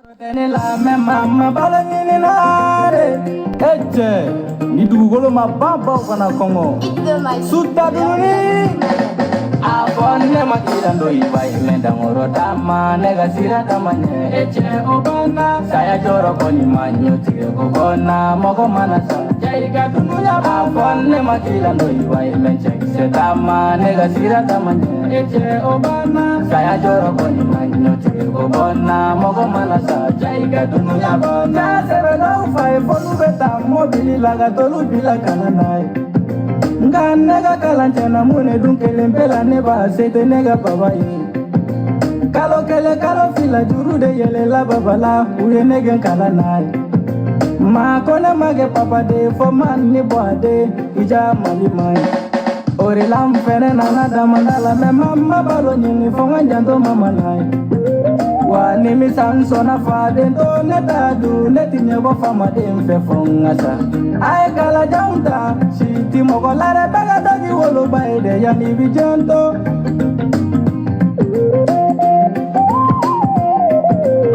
La mama balangini nare eche ni dugolo mababa kana kongo suta duni abonne makira ndo ibai menda ngoro tama nega sira tamanye eche obana saya joro koni manyo tire kokona mogo manasa jaiga dunuya abonne makira ndo ibai menche setama nega sira tamanye eche obana saya joro koni manyo tire kokona mogo manasa jaiga dunuya bona sebelo fai fonu beta mobili laga tolu bila kananai nga nega kalanchana mune dunkele mpela neba sete nega babai kalo kele kalo fila juru de yele la babala uye nege kalanai ma kone mage papa de fo man ni boade ija mali mai ore lam fene nana damandala me mama balo nyini fonga njanto mama lai wa ni mi sanso na fade do neta du neti nyebo fama de mfe fonga sa ay kala janta shiti mogo lare baga dogi wolo baide ya ni bijento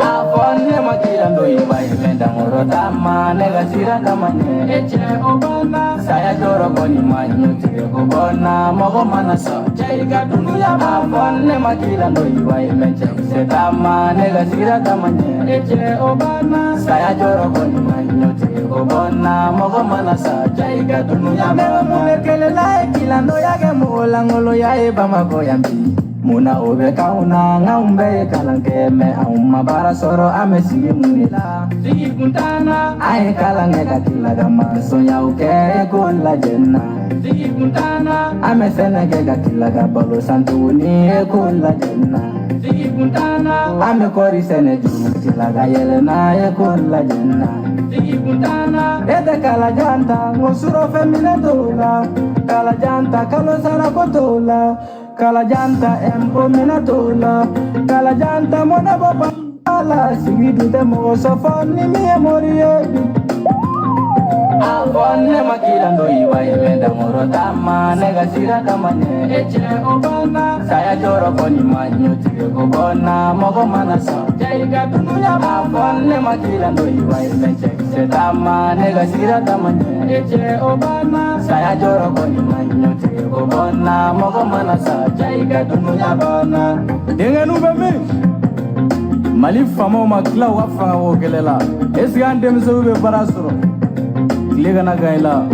afonne makira ndo ibai menda ngoro tama nega sira tamanye eche obana saya joro koni manyo tire kobona mogo manasa jaiga dunuya afonne makira ndo ibai menche setama nega sira tamanye eche obana saya joro koni manyo tire kobona mogo manasa jaiga dunuya mewa mulekele lae kila ndo yage muola ngolo ya eba mago yambi muna obe kauna ngaumbe kalange me auma bara soro amesi munila sigi kuntana ay kalange kakila gama sonya uke kola jenna sigi kuntana amesene ke kakila gabalo santuni kola jenna sigi kuntana ame kori sene jumtila ga yelena kola jenna sigi kuntana ede kala janta ngosuro femine dola kala janta kalo sara kotola kala janta empo menatola kala janta mona baba ala sigidu de mo sofoni mi moriebi abonne makira ndo ibai menda ngoro tama nega sira tamanye eche obana saya joro koni manyo tire kobona mogo manasa jaiga dunuya abonne makira ndo ibai menche setama nega sira tamanye eche obana saya joro koni manyo tire kobona mogo manasa jaiga dunuya bona dengenu bemi mali famo makla wafa wo gelela esgandem zube barasuro Ligana gaila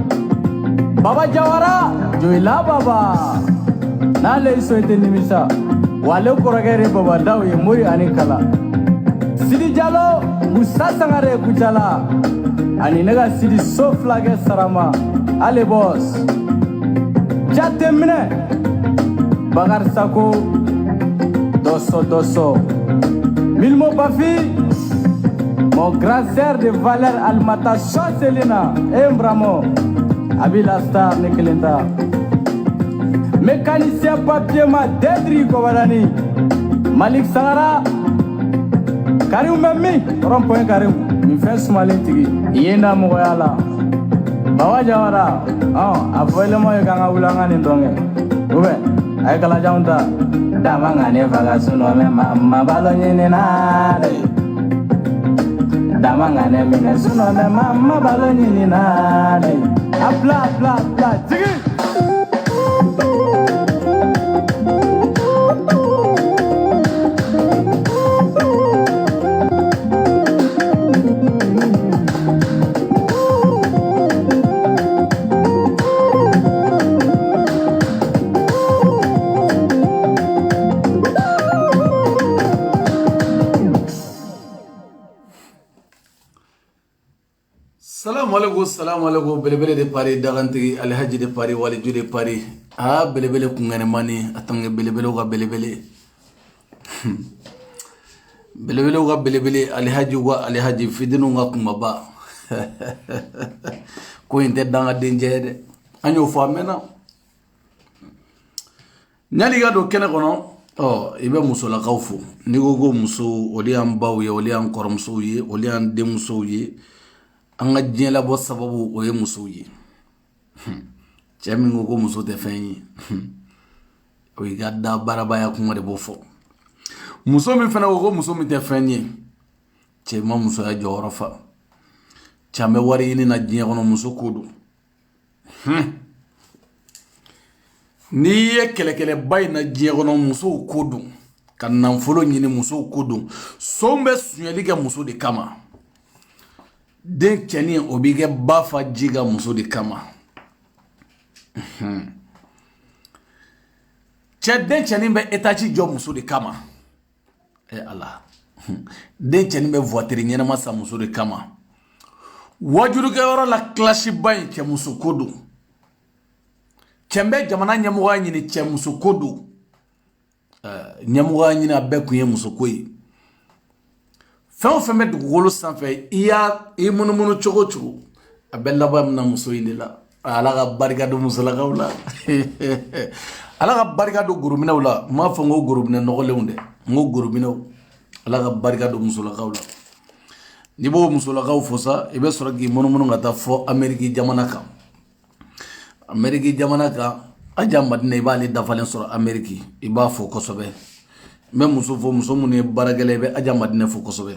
Baba Jawara Joila Baba Nale soite nimisa Wale koragere baba daw ye muri anikala Sidi Jalo Musa sangare kujala Ani nega Sidi soflage sarama Ale boss Jate mine Bagar Sako Doso Milmo Bafi mon grand sœur de valeur Almata Chancelina Embramo Abila Star Nekelenta mécanicien papier ma Dedri Kovalani Malik Sahara Karim Memi Rompoint Karim mi fait Somalintigi Yenda Moyala Baba Jawara avoilemo yanga ulanga ndonge ube ay kala jaunta damanga ne vaga suno me mama balonyene na damangane mine suno me mama balonyini nane apla tigi Salam alaikum belebele de Paris dagantigi alhaji de Paris waliju de Paris belebele kungane mani atange belebele ga belebele belebele ga belebele alhaji fidinu nga kumaba ko inte danga denjede anyo famena nyali ga do kene kono ibe muso la kawfu ni go muso oli am bawye oli am koromso ye oli am demuso ye anga jela bo sababu oye muso ye chemi ngo muso te fenyi o igada barabaya kuma de bofo muso mi fana go muso mi te fenyi cɛ ma musoya jɔyɔrɔ fa cɛ an bɛ wari ɲini na diɲɛ kɔnɔ muso ko don n'i ye kɛlɛkɛlɛba in na diɲɛ kɔnɔ musow ko don ka nafolo ɲini musow ko don so bɛ suɲɛli kɛ muso de kama den cɛnin o b'i kɛ ba fa ji ka muso de kama cɛ den cɛnin bɛ etaji jɔ muso de kama ala den cɛnin bɛ voiture ɲɛnama san muso de kama wajurukɛyɔrɔ la kilasiba in cɛ muso ko don cɛ bɛ jamana ɲɛmɔgɔya ɲini cɛ muso ko don ɲɛmɔgɔya ɲini a bɛɛ kun ye muso ko ye fɛn o fɛn bɛ dugukolo sanfɛ i munumunu cogo cogo a bɛ laban min na muso in de la ala ka barika don musolakaw la ala ka barika don gorominɛw la n m'a fɔ n ko gorominɛ nɔgɔlenw dɛ n ko gorominɛw ala ka barika don musolakaw la n'i b'o musolakaw fo sa i bɛ sɔrɔ k'i munumunu ka taa fɔ Amérique jamana kan Amérique jamana kan a ja Madina i b'ale dafalen sɔrɔ Amérique i b'a fo kosɛbɛ n bɛ muso fo muso minnu ye baarakɛla i bɛ a ja Madina fo kosɛbɛ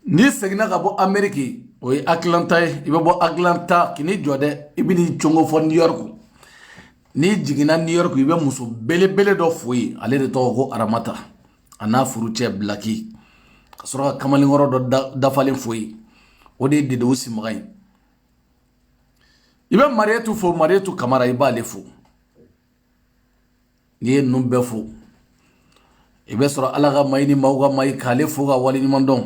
n'i seginna ka bɔ Amérique o ye Atlanta ye i bɛ bɔ Atlanta k'i ni jɔ dɛ i bɛ n'i congo fɔ New York n'i jiginna New York i bɛ muso belebele dɔ fo yen ale de tɔgɔ ko Aramata a n'a furucɛ Blaki ka sɔrɔ ka kamalenkɔrɔ dɔ dafalen fo yen o de ye Dedewu Simaga ye i bɛ Marietu fo Marietu Kamara i b'ale fo n'i ye ninnu bɛɛ fo i bɛ sɔrɔ ala ka mayi ni maaw ka mayi k'ale fo ka waleɲuman dɔn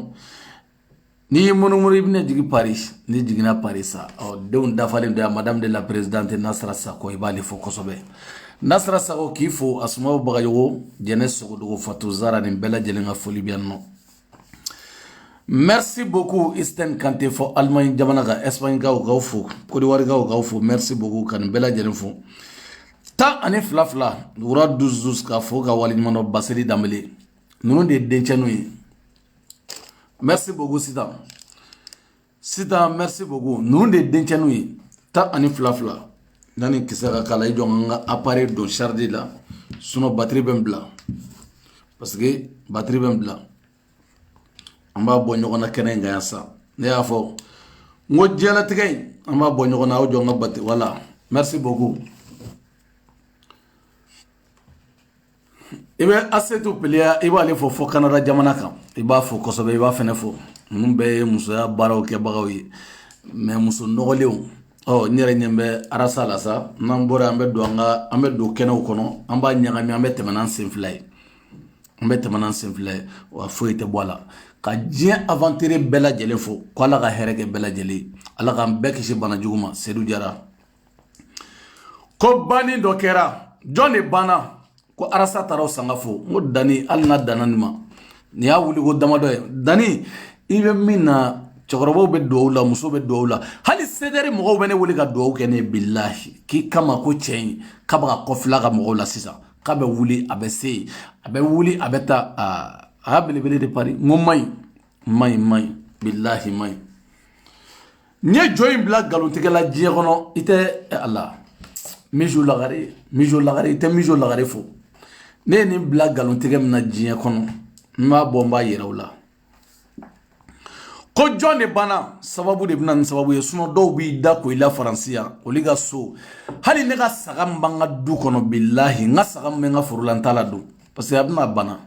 n'i y'i munumunu i bɛna jigin Paris n'i jiginna Paris sa denw dafalen don yan madame de la présidente Nasara Sakɔ i b'ale fo kosɛbɛ Nasara Sakɔ k'i fo Asumaworo Bagayogo Jɛnɛ Sogodogo Fatou Zara nin bɛɛ lajɛlen ka foli bɛ yan nɔ merci beaucoup Isten Kante fo Allemagne jamana ka Espagne kaw k'aw fo Côte d'Ivoire kaw k'aw fo merci beaucoup ka nin bɛɛ lajɛlen fo 12 wura 12 k'a fo ka waleɲuman dɔn Basiri Dambele ninnu de ye dencɛninw ye merci beaucoup Sitan merci beaucoup ninnu de ye dencɛninw ye 12 yanni kisɛ ka k'a la i jɔ n ka appareil don charge la sinon batterie bɛ n bila parce que batterie bɛ n bila an b'a bɔ ɲɔgɔn na kɛnɛ in kan yan sa ne y'a fɔ n ko diɲɛlatigɛ in an b'a bɔ ɲɔgɔn na aw jɔ n ka batterie voilà merci beaucoup i bɛ Asetu Peleya i b'ale fo Canada jamana kan i b'a fo kosɛbɛ i b'a fɛnɛ fo ninnu bɛɛ ye musoya baaraw kɛbagaw ye mais muso nɔgɔlenw n yɛrɛ ɲɛ bɛ arasa la sa n'an bɔra an bɛ don kɛnɛw kɔnɔ an b'a ɲagami an bɛ tɛmɛ n'an sen fila ye wa foyi tɛ bɔ a la ka diɲɛ aventure bɛɛ lajɛlen fo ko ala ka hɛrɛ kɛ bɛɛ lajɛlen ala k'an bɛɛ kisi bana jugu ma Seydou Jara ko banni dɔ kɛra jɔn de banna ko arasa taara o sanga fo n ko Dani hali n'a danna nin ma nin y'a wuli ko damadɔ ye Dani i bɛ min na cɛkɔrɔbaw bɛ duwawu la muso bɛ duwawu la hali sedɛri mɔgɔw bɛ ne wele ka duwawu kɛ ne bilahi k'i kama ko cɛ in k'a bɛ ka kɔfila ka mɔgɔw la sisan k'a bɛ wuli a bɛ se a bɛ wuli a bɛ taa a y'a belebele de pari n ko maɲi bilahi maɲi n ye jɔ in bila nkalontigɛ la diɲɛ kɔnɔ i tɛ ala Mijo Lagare i tɛ Mijo Lagare fo ne ye nin bila nkalontigɛ min na diɲɛ kɔnɔ n b'a bɔ n b'a yɛrɛ o la ko jɔn de banna sababu de bɛna nin sababu ye sinon dɔw b'i da ko i la Faransi yan olu ka so hali ne ka saga min b'an ka du kɔnɔ bilahi n ka saga min bɛ n ka foro la n t'a la don parce que a bɛna bana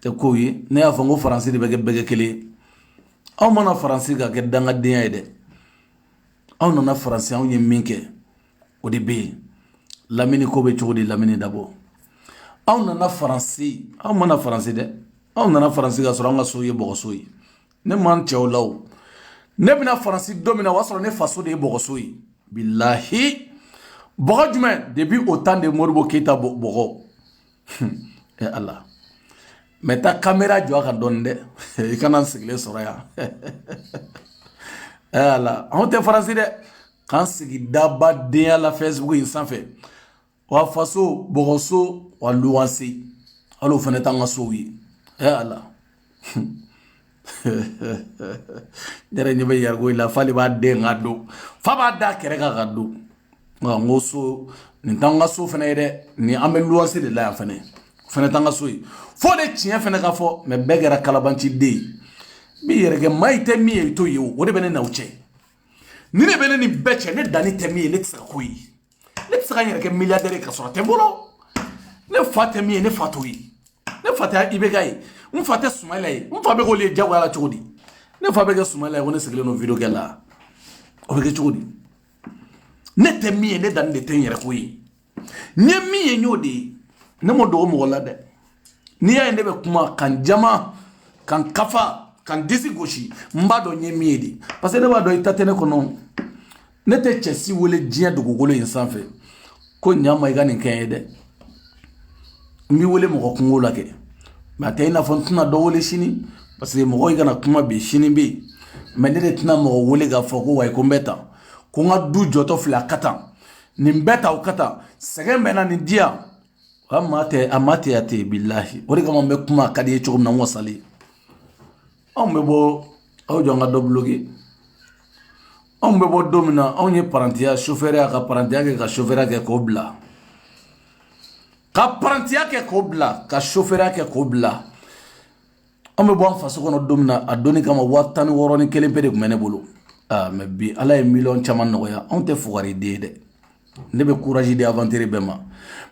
tɛ kow ye ne y'a fɔ n ko Faransi de bɛ kɛ bɛɛ kɛ kelen ye anw mana Faransi ka kɛ dangadenya ye dɛ anw nana Faransi anw ye min kɛ o de bɛ yen Lamini ko bɛ cogo di Lamini Dabo anw nana Faransi anw mana Faransi dɛ anw nana Faransi ka sɔrɔ an ka so ye bɔgɔso ye ne m'an cɛw la o ne bɛna Faransi don min na o y'a sɔrɔ ne faso de ye bɔgɔso ye bilahi bɔgɔ jumɛn depuis au temps de Modibo Keita bɔgɔ ala mɛ taa caméra jɔ a kan dɔɔni dɛ i kana n sigilen sɔrɔ yan ala anw tɛ Faransi dɛ k'an sigi dabadenya la Facebook in sanfɛ wa faso bɔgɔso wa luwanse hali o fana t'an ka sow ye ala yɛrɛ ɲɛ bɛ yarigo la f'ale b'a den ka don fa b'a da kɛrɛ kan ka don n ko so nin t'an ka so fana ye dɛ nin an bɛ luwanse de la yan fana fana tanga soyi fo de tiɲɛ fana ka fɔ mais bɛɛ kɛra kalabanci den ye mi yɛrɛ kɛ maa i tɛ min ye i t'o ye o de bɛ ne n'aw cɛ ni ne bɛ ne ni bɛɛ cɛ ne danni tɛ min ye ne tɛ se ka k'o ye ne tɛ se ka n yɛrɛ kɛ milliardaire ye ka sɔrɔ a tɛ n bolo ne fa tɛ min ye ne fa t'o ye ne fa tɛ Ibeka ye n fa tɛ Sumayila ye n fa bɛ k'olu ye jagoya la cogo di ne fa bɛ kɛ Sumayila ye ko ne sigilen don video kɛ la o bɛ kɛ cogo di ne tɛ min ye ne danni de tɛ n yɛrɛ k'o ye n ye min ye n y'o de ye ne ma dogo mɔgɔ la dɛ n'i y'a ye ne bɛ kuma kan jama kan kafa kan disi gosi n b'a dɔn n ye min ye de parce que ne b'a dɔn i ta tɛ ne kɔnɔ ne tɛ cɛsi wele diɲɛ dugukolo in sanfɛ ko ɲama i ka nin kɛ n ye dɛ n b'i wele mɔgɔ kungo la kɛ mais a tɛ i n'a fɔ n tɛna dɔ wele sini parce que mɔgɔ i kana kuma bi sini bɛ yen mais ne de tɛna mɔgɔ wele k'a fɔ ko wayi ko n bɛ tan ko n ka du jɔtɔ filɛ a ka tan nin bɛɛ ta o ka tan sɛgɛn bɛ na nin di yan a ma tɛ ya tɛ bilahi o de kama n bɛ kuma a ka di ye cogo min na n wasali anw bɛ bɔ aw jɔ an ka dɔ bloquer anw bɛ bɔ don min na anw ye parantiya chauffeur ka parantiya kɛ ka chauffeur kɛ k'o bila ka parantiya kɛ k'o bila ka chauffeur kɛ k'o bila an bɛ bɔ an faso kɔnɔ don min na a donni kama 16,000 ni kelen pe de tun bɛ ne bolo mais bi ala ye miliyɔn caman nɔgɔya anw tɛ fugariden ye dɛ ne bɛ courage di aventure bɛɛ ma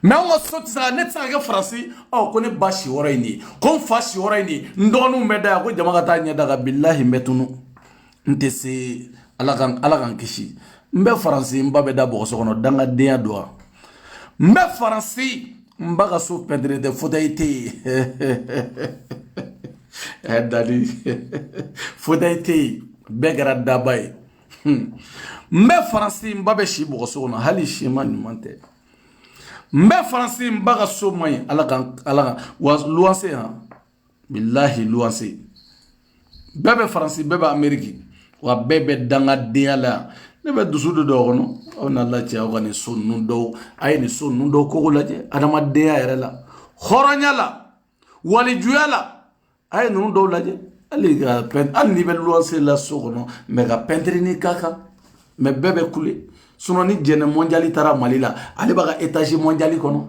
mais anw ka so tɛ se ka ne tɛ se ka kɛ faransi ko ne ba si yɔrɔ ye nin ye ko n fa si yɔrɔ ye nin ye n dɔgɔninw bɛ da yan ko jama ka taa ɲɛ da kan bilahi n bɛ tunu n tɛ se ala kan kisi n bɛ faransi n ba bɛ da bɔgɔso kɔnɔ dangadenya don wa n bɛ faransi n ba ka so pɛntire tɛ fauteuil tɛ yen dadi fauteuil tɛ yen bɛɛ kɛra daba ye n bɛ faransi n ba bɛ si bɔgɔso kɔnɔ hali si ma ɲuman tɛ n bɛ faransi n ba ka so man ɲi ala kan wa luwanse han bilahi luwanse bɛɛ bɛ faransi bɛɛ bɛ ameriki wa bɛɛ bɛ dangadenya la yan ne bɛ dusu don dɔw kɔnɔ aw n'a lacɛ aw ka nin so ninnu dɔw a ye nin so ninnu dɔw kogo lajɛ adamadenya yɛrɛ la hɔrɔnya la walijuya la a ye ninnu dɔw lajɛ hali n'i bɛ luwanse la so kɔnɔ mɛ ka pɛntirini k'a kan mɛ bɛɛ bɛ kule sinon ni jɛnɛ mondiali taara Mali la ale b'a ka étage mondiali kɔnɔ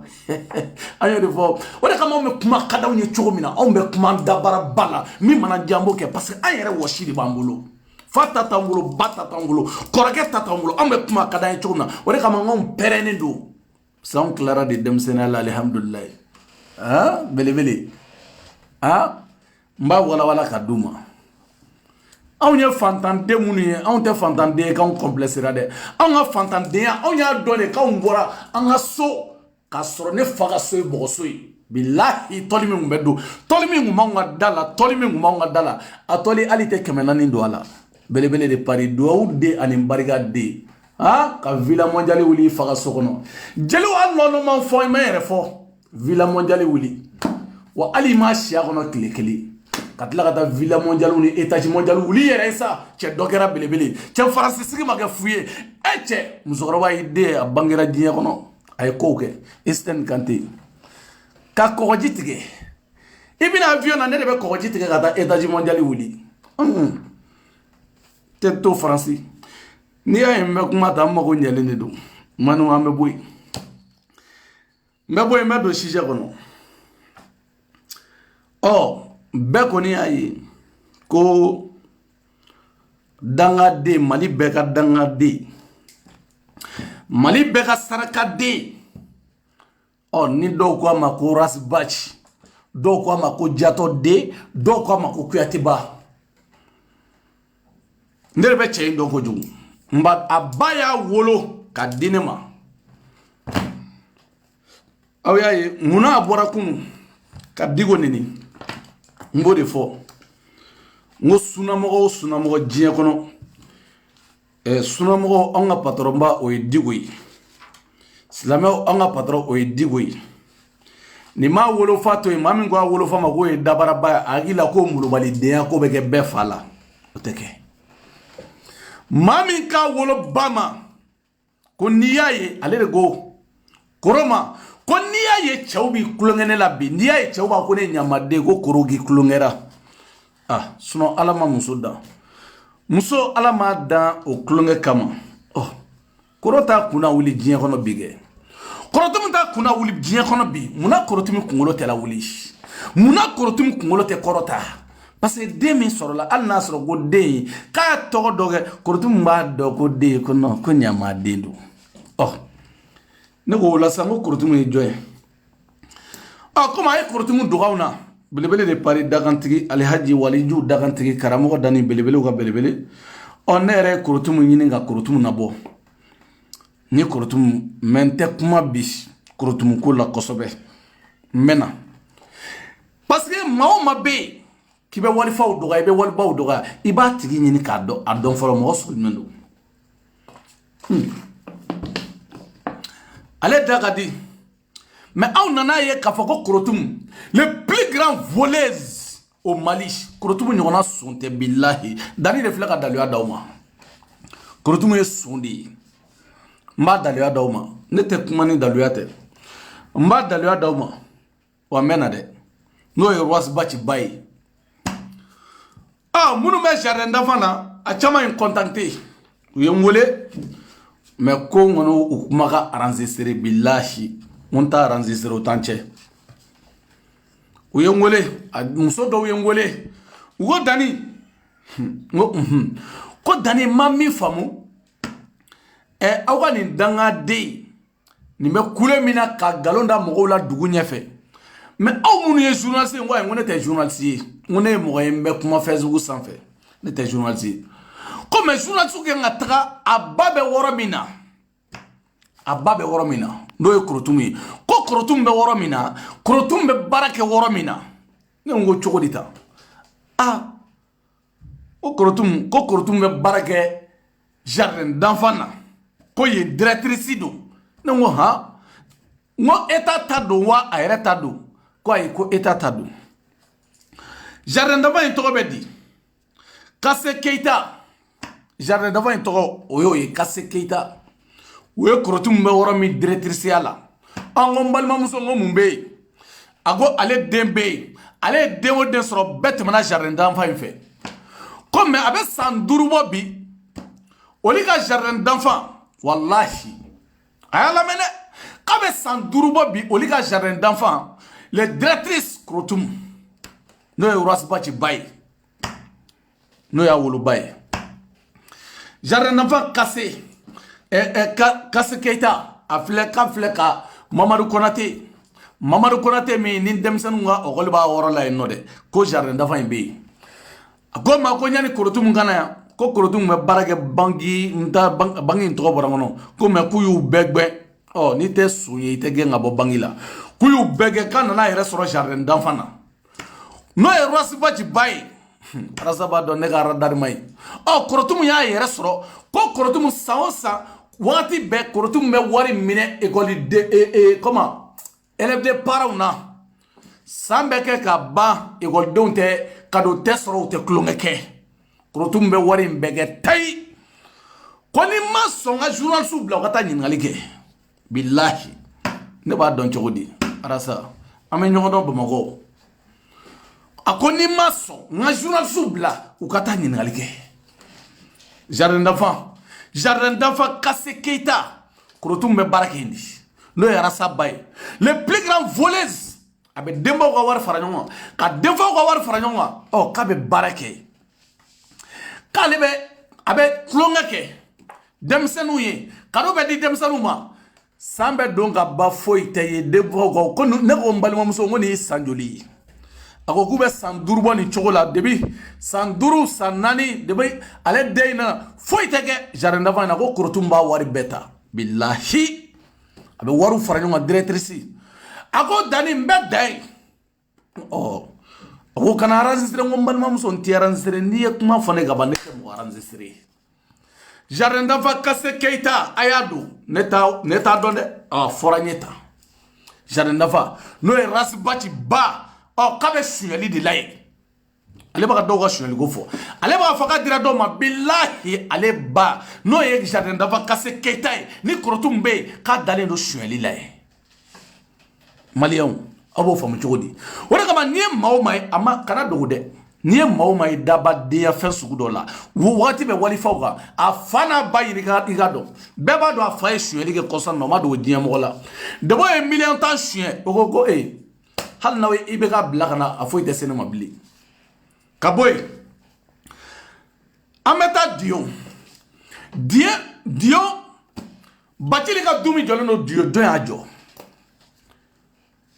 an y'o de fɔ o de kama anw bɛ kuma ka d'anw ye cogo min na anw bɛ kuma dabaraba la min mana diya an b'o kɛ parce que an yɛrɛ wɔsi de b'an bolo fa ta t'an bolo ba ta t'an bolo kɔrɔkɛ ta t'an bolo anw bɛ kuma ka d'an ye cogo min na o de kama anw pɛrɛnnen don sisan anw tilara de denmisɛnninya la alihamudulilayi belebele n b'a walawala ka d'u ma anw ye fantanden minnu ye anw tɛ fantanden ye k'anw complexera dɛ anw ka fantandenya anw y'a dɔn de k'anw bɔra an ka so k'a sɔrɔ ne fa ka so ye bɔgɔso ye bilahi tɔli min tun bɛ don tɔli min tun b'anw ka da la tɔli min tun b'anw ka da la a tɔli hali tɛ 400 don a la belebele de pari duwawu den ani barika den ka villa mondiale wuli i fa ka so kɔnɔ jeliw hali nɔnɔ ma fɔ i ma yɛrɛ fɔ villa mondiale wuli wa hali i ma si a kɔnɔ tile kelen ka tila ka taa villa mondiale ni étage mondiale wuli yɛrɛ ye sa cɛ dɔ kɛra belebele cɛ faransi sigi ma kɛ fu ye cɛ musokɔrɔba y'i den a bangera diɲɛ kɔnɔ a ye kow kɛ Esteine Kante ka kɔgɔji tigɛ i bɛna avion na ne de bɛ kɔgɔji tigɛ ka taa étage mondiale wuli tɛ to faransi n'i y'a ye n bɛ kuma ta n mago ɲɛlen de don manu an bɛ bɔ yen n bɛ don sujet kɔnɔ bɛɛ kɔni y'a ye ko dangaden Mali bɛɛ ka dangaden Mali bɛɛ ka sarakaden ni dɔw ko a ma ko Rasbachi dɔw ko a ma ko Jatɔden dɔw ko a ma ko Kuyateba ne de bɛ cɛ in dɔn kojugu a ba y'a wolo ka di ne ma aw y'a ye munna a bɔra kunun ka Diko neni n b'o de fɔ n ko sunamɔgɔ diɲɛ kɔnɔ sunamɔgɔ anw ka patron ba o ye Diko ye silamɛw anw ka patron o ye Diko ye nin m'a wolofa to yen maa min ko a wolofa ma k'o ye dabaraba ye a hakili la ko molobalidenya ko bɛ kɛ bɛɛ fa la o tɛ kɛ maa min k'a wolo ba ma ko n'i y'a ye ale de ko koro ma ko n'i y'a ye cɛw b'i kulonkɛ ne la bi n'i y'a ye cɛw b'a ko ne ɲamaden ko koro k'i kulonkɛra sinon ala ma muso dan muso ala m'a dan o kulonkɛ kama koro t'a kunna wuli diɲɛ kɔnɔ bi kɛ korotum ta kuna wuli diɲɛ kɔnɔ bi muna korotum kunkolo tɛ la wuli muna korotum kunkolo tɛ kɔrɔta parce que den min sɔrɔla hali n'a sɔrɔ ko den k'a tɔgɔ dɔ kɛ korotum b'a dɔn ko den ko non ko ɲama den don ne ko la san ko korotum ye jɔn ye komi a ye korotum dogaw na belebele de pari dagantigi Alhaji Waliju dagantigi karamɔgɔ dani belebelew ka belebele ne yɛrɛ ye korotum ɲini ka korotum nabɔ ni korotum mɛ tɛ kuma bi korotum ko la kosɛbɛ mɛna parce que maa o maa bɛ yen k'i bɛ walifaw dɔgɔya i bɛ walibaw dɔgɔya i b'a tigi ɲini k'a dɔn a dɔn fɔlɔ mɔgɔ sugu jumɛn don ale da ka di mais aw nana ye k'a fɔ ko korotum le plus grand voleuse au Mali korotum ɲɔgɔnna son tɛ bilahi dani de filɛ ka daliluya d'aw ma korotum ye son de ye n b'a daliluya d'aw ma ne tɛ kuma ni daliluya tɛ n b'a daliluya d'aw ma wa n bɛ na dɛ n'o ye Roi Baci ba ye minnu bɛ jardin d'enfant na a caman ye contacté u ye n wele mais ko n kɔni u kuma ka enregistrer bilahi n t'a enregistrer o t'an cɛ u ye n wele muso dɔw ye n wele u ko Dani n ko ko Dani ma min faamu aw ka nin dangaden nin bɛ kule min na ka galon da mɔgɔw la dugu ɲɛfɛ mais aw minnu ye journaliste ye n ko ayi n ko ne tɛ journaliste ye n ko ne ye mɔgɔ ye n bɛ kuma Facebook sanfɛ ne tɛ journaliste ye ko mais journaliste kan ka taga a ba bɛ wɔrɔ min na a ba bɛ wɔrɔ min na n'o ye korotum ye ko korotum bɛ wɔrɔ min na korotum bɛ baara kɛ wɔrɔ min na ne ko cogo di tan ko korotum bɛ baara kɛ jardin d'enfant na ko ye directrice don ne ko n ko état ta don wa a yɛrɛ ta don ko ayi ko état ta don jardin d'enfant in tɔgɔ bɛ di Kase Keita jardin d'enfant in tɔgɔ o y'o ye Kase Keita o ye korotum bɛ wɔrɔ min directrice ya la an ko n balimamuso n ko mun bɛ yen a ko ale den bɛ yen ale ye den o den sɔrɔ bɛɛ tɛmɛna jardin d'enfant in fɛ ko mais a bɛ san 5 bɔ bi olu ka jardin d'enfant wallahi a y'a lamɛn dɛ k'a bɛ san 5 bɔ bi olu ka jardin d'enfant les directrices korotum n'o ye Roi Baci ba ye n'o y'a woloba ye jardin d'enfant Kase Kase Keita a filɛ ka Mamadu Konate min ni denmisɛnninw ka ɔkɔli b'a wɔrɔ la yen nɔ dɛ ko jardin d'enfant in bɛ yen a ko n ma ko ɲani korotum kana yan ko korotum bɛ baara kɛ banki in tɔgɔ bɔra n kɔnɔ ko mais k'u y'u bɛɛ gbɛ n'i tɛ sun ye i tɛ gɛn ka bɔ banki la k'u y'u bɛɛ kɛ k'a nana a yɛrɛ sɔrɔ jardin d'enfant na n'o ye Roi Baci ba ye arasa b'a dɔn ne ka radar ma ye korotum y'a yɛrɛ sɔrɔ ko korotum san o san wagati bɛɛ korotum bɛ wari minɛ comment élève de parents na san bɛ kɛ ka ban écoledenw tɛ cadeau tɛ sɔrɔ u tɛ kulonkɛ kɛ korotum bɛ wari in bɛɛ kɛ tayi ko ni ma sɔn ka journaliste bila u ka taa ɲininkali kɛ bilahi ne b'a dɔn cogo di arasa an bɛ ɲɔgɔn dɔn Bamakɔ a ko ni ma sɔn n ka journaliste bila u ka taa ɲininkali kɛ jardin d'enfant Kase Keita korotum bɛ baara kɛ yen de n'o ye arasa ba ye le plus grand voleuse a bɛ denbaw ka wari fara ɲɔgɔn kan ka denfaw ka wari fara ɲɔgɔn kan k'a bɛ baara kɛ k'ale a bɛ tulonkɛ kɛ denmisɛnninw ye cadeau bɛ di denmisɛnninw ma san bɛ don ka ba foyi tɛ ye denfaw ko ne ko n balimamuso ko nin ye san joli ye a ko k'u bɛ san 5 bɔ nin cogo la depuis san 5 san 4 depuis ale den in na foyi tɛ kɛ jardin d'enfant in na ko korotum b'a wari bɛɛ ta bilahi a bɛ wariw fara ɲɔgɔn kan directrice a ko Dani n bɛ da ye a ko kana enregistrer n ko n balimamuso n tɛ enregistrer n'i ye kuma fɔ ne ka ban ne tɛ mɔgɔ enregistrer jardin d'enfant Kase Keita a y'a don ne t'a dɔn dɛ a fɔra n ye tan jardin d'enfant n'o ye Roi Baci ba k'a bɛ suɲɛli de la yen ale b'a ka dɔw ka suɲɛli ko fɔ ale b'a fɔ k'a dira dɔw ma bilahi ale ba n'o ye jardin d'enfant Kase Keita ye ni korotum bɛ yen k'a dalen don suɲɛli la yen maliyɛnw aw b'o faamu cogo di o de kama n'i ye maa o maa ye a ma kana dogo dɛ Ni ye maaw ma i dabadenya fɛn sugu dɔ la wagati bɛ walifaw kan a fa n'a ba ɲini i ka dɔn bɛɛ b'a dɔn a fa ye suyɛli kɛ kɔsa na o ma dogo diɲɛ mɔgɔ la debo ye miliyɔn tan suyɛ o ko hali n'aw i bɛ ka bila ka na a foyi tɛ se ne ma bilen ka bɔ yen an bɛ taa diyo Bathily ka du min jɔlen don diyo dɔ y'a jɔ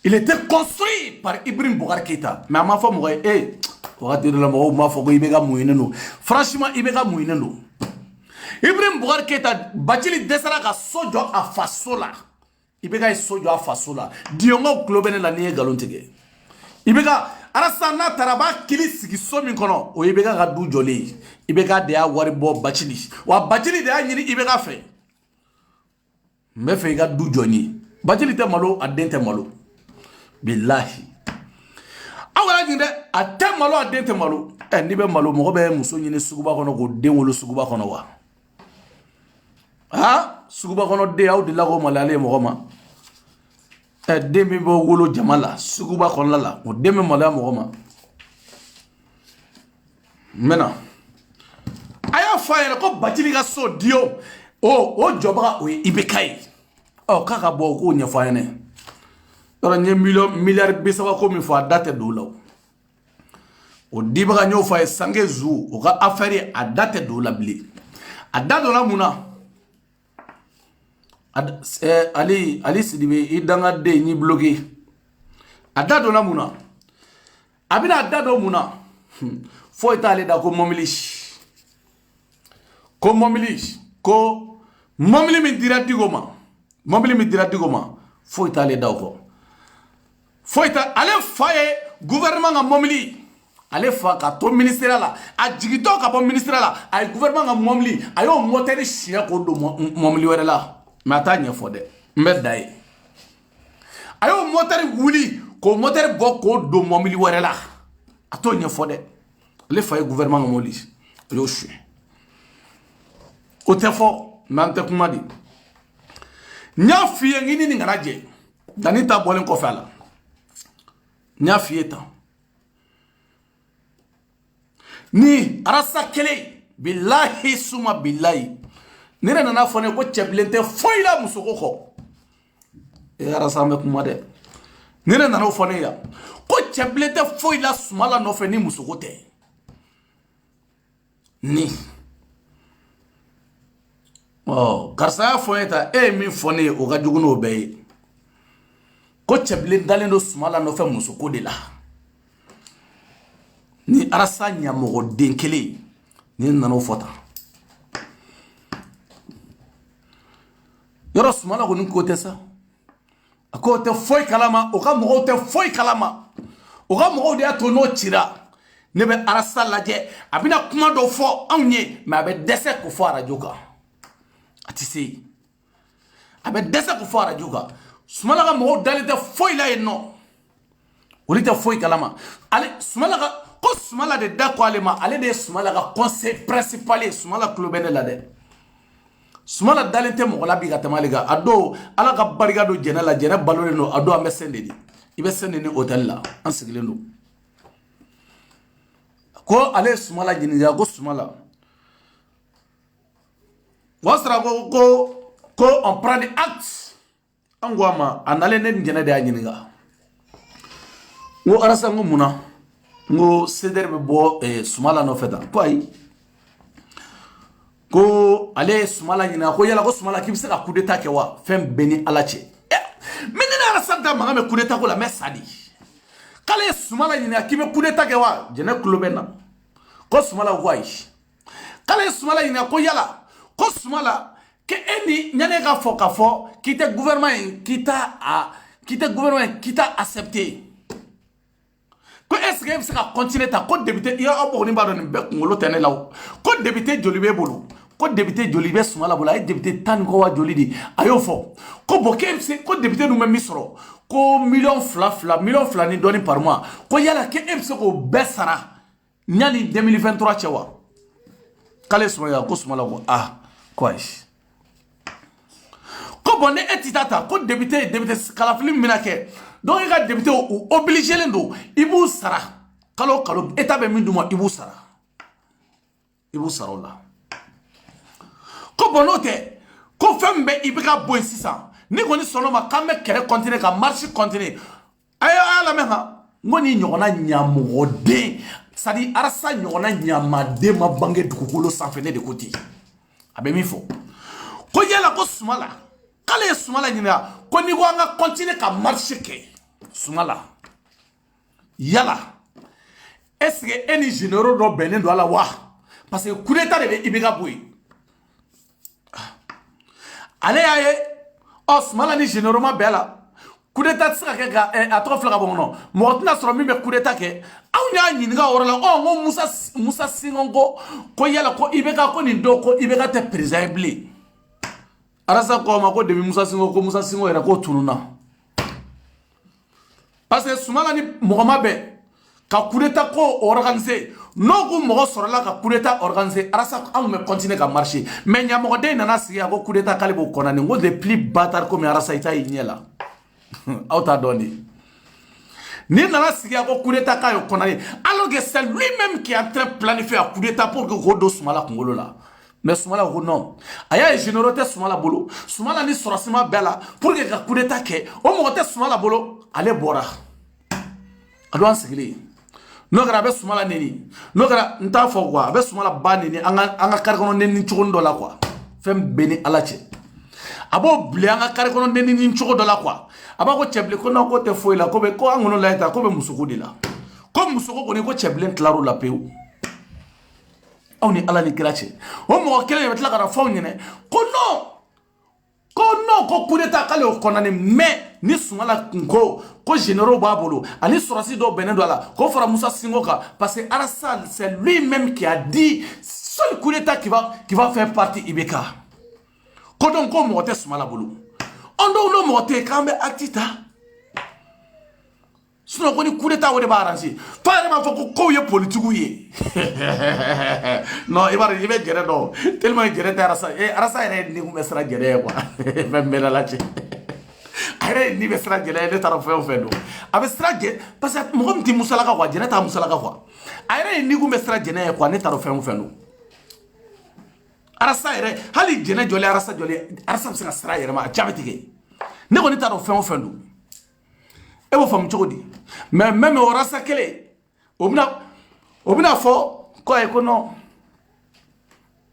il était construit par Ibrahim Boubacar Keïta mais a ma fɔ mɔgɔ ye wagati dɔ la mɔgɔw m'a fɔ ko i bɛ ka muɲunen don franchement i bɛ ka muɲunen don Ibrahim Boubacar Keïta Bathily dɛsɛra ka so jɔ a faso la i bɛ ka so jɔ a faso la diyɔnkaw tulo bɛ ne la n'i ye nkalon tigɛ i bɛ ka Alassane n'a taara a b'a kili sigi so min kɔnɔ o ye IBK ka du jɔlen ye IBK de y'a wari bɔ Bathily wa Bathily de y'a ɲini IBK fɛ n bɛ fɛ i ka du jɔ n ye Bathily tɛ malo a den tɛ malo bilahi aw yɛrɛ ɲin dɛ a tɛ malo a den tɛ malo n'i bɛ malo mɔgɔ bɛ muso ɲini suguba kɔnɔ k'o den wolo suguba kɔnɔ wa suguba kɔnɔ den aw delila k'o maloyalen ye mɔgɔ ma den min bɛ wolo jama la suguba kɔnɔna la o den bɛ maloya mɔgɔ ma n bɛna a y'a fɔ a yɛrɛ ko Bathily ka so diyo o jɔbaga o ye IBK ye k'a ka bɔ o k'o ɲɛfɔ a ɲɛna yɔrɔ n ye miliyari 30 ko min fɔ a da tɛ don o la o dibaga n y'o fɔ a ye Sanke Zu o ka affaire a da tɛ don o la bilen a da donna mun na Ali Sidibe i dangaden n'i bloqué a da donna mun na a bɛna a da don mun na foyi t'ale da ko mɔbili min dira Diko ma foyi t'ale da o kɔ foyi t'a ale fa ye gouvernement ka mɔbili ale fa ka to ministère la a jigitɔ ka bɔ ministère la a ye gouvernement ka mɔbili a y'o moteur siɲɛ k'o don mɔbili wɛrɛ la mais a t'a ɲɛfɔ dɛ n bɛ da ye a y'o moteur wuli k'o moteur bɔ k'o don mɔbili wɛrɛ la a t'o ɲɛfɔ dɛ ale fa ye gouvernement ka mɔbili o y'o suɲɛ o tɛ fɔ mais an tɛ kuma di n y'a f'i ye n k'i ni nin kana jɛ danni ta bɔlen kɔfɛ a la n y'a f'i ye tan ni arasa kelen bilahi suma bilahi ne yɛrɛ nana fɔ ne ko cɛ bilen tɛ foyi la musoko kɔ arasa an bɛ kuma dɛ ne yɛrɛ nana o fɔ ne yan ko cɛ bilen tɛ foyi la Sumala nɔfɛ ni musoko tɛ ni karisa y'a fɔ ne ta e ye min fɔ ne ye o ka jugu n'o bɛɛ ye ko cɛ bilen dalen don Sumala nɔfɛ musoko de la ni arasa ɲamɔgɔ den kelen ni nana o fɔ tan yɔrɔ Sumala kɔni ko tɛ sa a ko tɛ foyi kalama o ka mɔgɔw tɛ foyi kalama o ka mɔgɔw de y'a to n'o cira ne bɛ arasa lajɛ a bɛna kuma dɔ fɔ anw ye mais a bɛ dɛsɛ k'o fɔ arajo kan a tɛ se a bɛ dɛsɛ k'o fɔ arajo kan Sumala ka mɔgɔw dalen tɛ foyi la yen nɔ olu tɛ foyi kalama ko Sumala de da ko ale ma ale de ye Sumala ka conseil principal ye Sumala tulo bɛ ne la dɛ Sumala dalen tɛ mɔgɔ la bi ka tɛmɛ ale kan a don ala ka barika don jɛnɛ la jɛnɛ balolen don a don an bɛ sɛn de di i bɛ sɛn de ni hôtel la an sigilen don ko ale ye Sumala ɲininka ko Sumala o sera ko on prend des actes an ko a ma a nalen ne ni jɛnɛ de y'a ɲininka n ko arasa n ko mun na n ko CDR bɛ bɔ Sumala nɔfɛ tan ko ayi ko ale ye Sumala ɲininka ko yala ko Sumala k'i bɛ se ka coup d'état kɛ wa fɛn bɛɛ ni ala cɛ mais ne ni Alassane da mankan bɛ coup d'état ko la mais sa di k'ale ye Sumala ɲininka k'i bɛ coup d'état kɛ wa jɛnɛ tulo bɛ na ko Sumala ko ayi k'ale ye Sumala ɲininka ko yala ko Sumala ke e ni ɲane ka fɔ k'a fɔ k'i tɛ gouvernement in k'i t'a accepté ko est-ce que e bɛ se ka continuer ta ko député i y'aw bɔgɔnin b'a dɔn nin bɛɛ kunkolo tɛ ne la o ko député joli b'e bolo ko député joli bɛ Sumala bolo a ye député 10 ni kɔ wa joli de a y'o fɔ ko bon k'e bɛ se ko député ninnu bɛ min sɔrɔ ko miliyɔn fila ni dɔɔni par mois ko yala k'e bɛ se k'o bɛɛ sara yanni 2023 cɛ wa k'ale Sumala ko Sumala ko ko ayi ko bon ne e tɛ ta ko député kalafili min bɛna kɛ donc i ka député o obligé len don i b'u sara kalo kalo état be min duma ibu sara la ko bonote ko fembe ibika boy sisa ni ko ni sono ma kamme kere continuer ka marche continuer ayo ala meha ngoni nyogona nyamode sadi arasa nyogona nyamade ma bange dukukolo sanfene de koti abe mi fo ko yala ko sumala kale sumala nyina ko ni wanga continuer ka marche ke sumala yala est-ce que eni généraux do benen do ala wa parce que coup d'état de ibika boy ale aye osmala ni généraux ma bela coup d'état sera ke ga a to fla bon non mo tna soro mi be coup d'état ke aw nya nyi nga orala o ngo musa singongo ko yala ko ibeka ko ni do ko ibeka te président arasa ko ma ko de musa singo era ko tununa parce que sumala ni mogoma be ka coup d'état ko organiser non ko mo soro la ka coup d'état organiser arasa aw me continuer ka marcher mais nya mo de nana siya ko coup d'état kale bo konani ngo de plus bâtard comme arasa ita yinyela auta doni ni nana siya ko coup d'état ka yo konani alors que c'est lui-même qui est en train de planifier un coup d'état pour que godo sumala kongolo la mais sumala ko non aya générauté sumala bolo sumala ni sorasima bela pour que coup d'état ke o mo te sumala bolo ale bora adwan sigili no gara be sumala neni no gara nta fo quoi be sumala ba neni anga karkono neni chugondo la quoi fem beni alache abo bli anga karkono neni chugondo la quoi aba ko cheble ko no ko te foi la ko be ko angono la eta ko be musuko dila ko musuko ko ni ko cheble claro la peu on ni ala ni krache o mo kele betla gara fo nyene ko no ko coup d'état kale o konani mais ni sumala ko généraux babolo ani sorasi do benen do la ko fara Musa Singoka parce que Alassane c'est lui-même qui a dit seul coup d'état qui va faire partie Ibeka ko donc ko moté sumala bolo on do no moté kambe actita sinon ko ni coup d'état o de ba arranger pas ma fo ko ye politique ye non il va gérer non tellement il gérer arasa est ni ko sera gérer quoi même la chi ayre ni be sera gérer de tarafo o fedo abe sera gérer parce que mo mti musala ka quoi gérer ta musala ka quoi ayre ni ko sera gérer quoi ne tarafo o fedo arasa ayre hali gérer joli arasa se sera ayre ma diabétique ne ko ni tarafo o fedo e bo fam chogodi mais même au rasa kele obina fo ko e ko no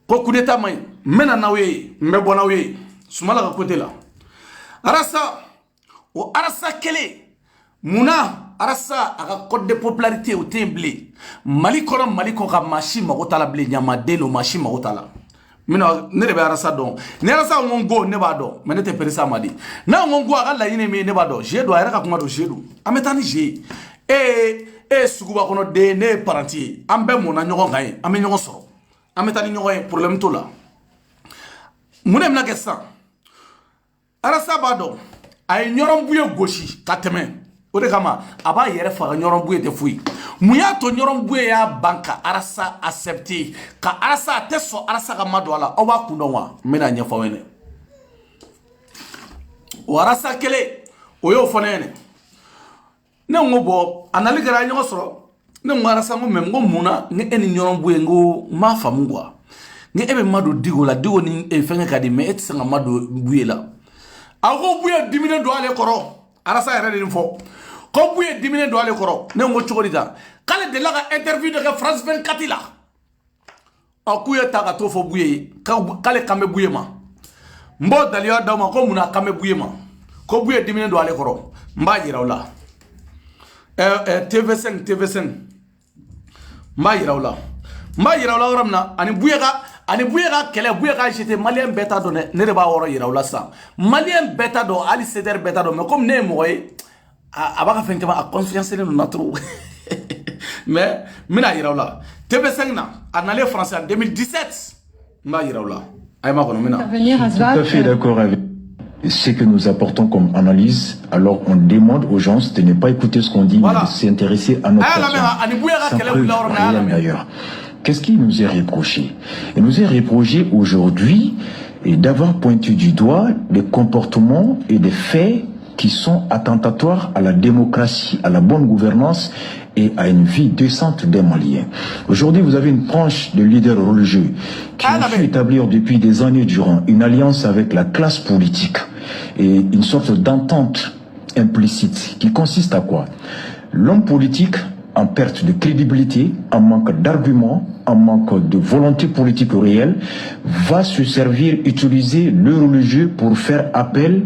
ko coup d'état may mena nawe mbe bonawe sumala ka côté là arasa kele muna arasa aka code de popularité au temblé mali ko ka machine mako tala blé nyama delo machine mako tala mina ne be arasa don ne arasa ngongo ne ba do mais ne te perisa madi na ngongo aka la yine me ne ba do je do ayra ka kuma do je do ametani je suguba kono de ne paranti ambe mona nyogo ngai ame nyogo so ametani nyogo problème to la mune mna kessa arasa ba do ay nyorom buye goshi kateme o de kama aba yere fa nyorom buye te fui muya to nyorom buye ya banka arasa accepter ka arasa teso arasa ka madwala o ba kunonwa mena nyefa wene o arasa kele o yo fonene ne ngobo anali gara nyogo soro ne ngara ngo mem ngo muna ne eni nyorom buye ngo ma famungwa ne ebe mado digo ni e fenga kadi me et sanga mado buye la ago buye dimine do ale koro arasa yere ni fo ko buye dimine do ale koro ne ngo chogori da kale de la interview de France 24 la akuye ta ka to fo buye kale kambe buye ma mbo dalia da ma ko muna kambe buye ma ko buye dimine do ale koro mba yirawla TV5 mba yirawla ramna ani buye ka kele buye ka jete malien beta do ne de ba woro yirawla sa malien beta do ali ceder beta do mais comme ne moy abaka fentema a confiance ne na trop mais mina yirawla TV5 na analé français en 2017 mba yirawla ay ma kono mina tout à fait d'accord avec ce que nous apportons comme analyse. Alors on demande aux gens de ne pas écouter ce qu'on dit, voilà, mais de s'intéresser à notre personne, sans preuve réelle d'ailleurs. Qu'est-ce qui nous est reproché? Il nous est reproché aujourd'hui d'avoir pointé du doigt des comportements et des faits qui sont attentatoires à la démocratie, à la bonne gouvernance et à une vie décente des Maliens. Aujourd'hui, vous avez une branche de leaders religieux qui ont su établir depuis des années durant une alliance avec la classe politique et une sorte d'entente implicite qui consiste à quoi? L'homme politique en perte de crédibilité, en manque d'arguments, en manque de volonté politique réelle, va se servir, utiliser le religieux pour faire appel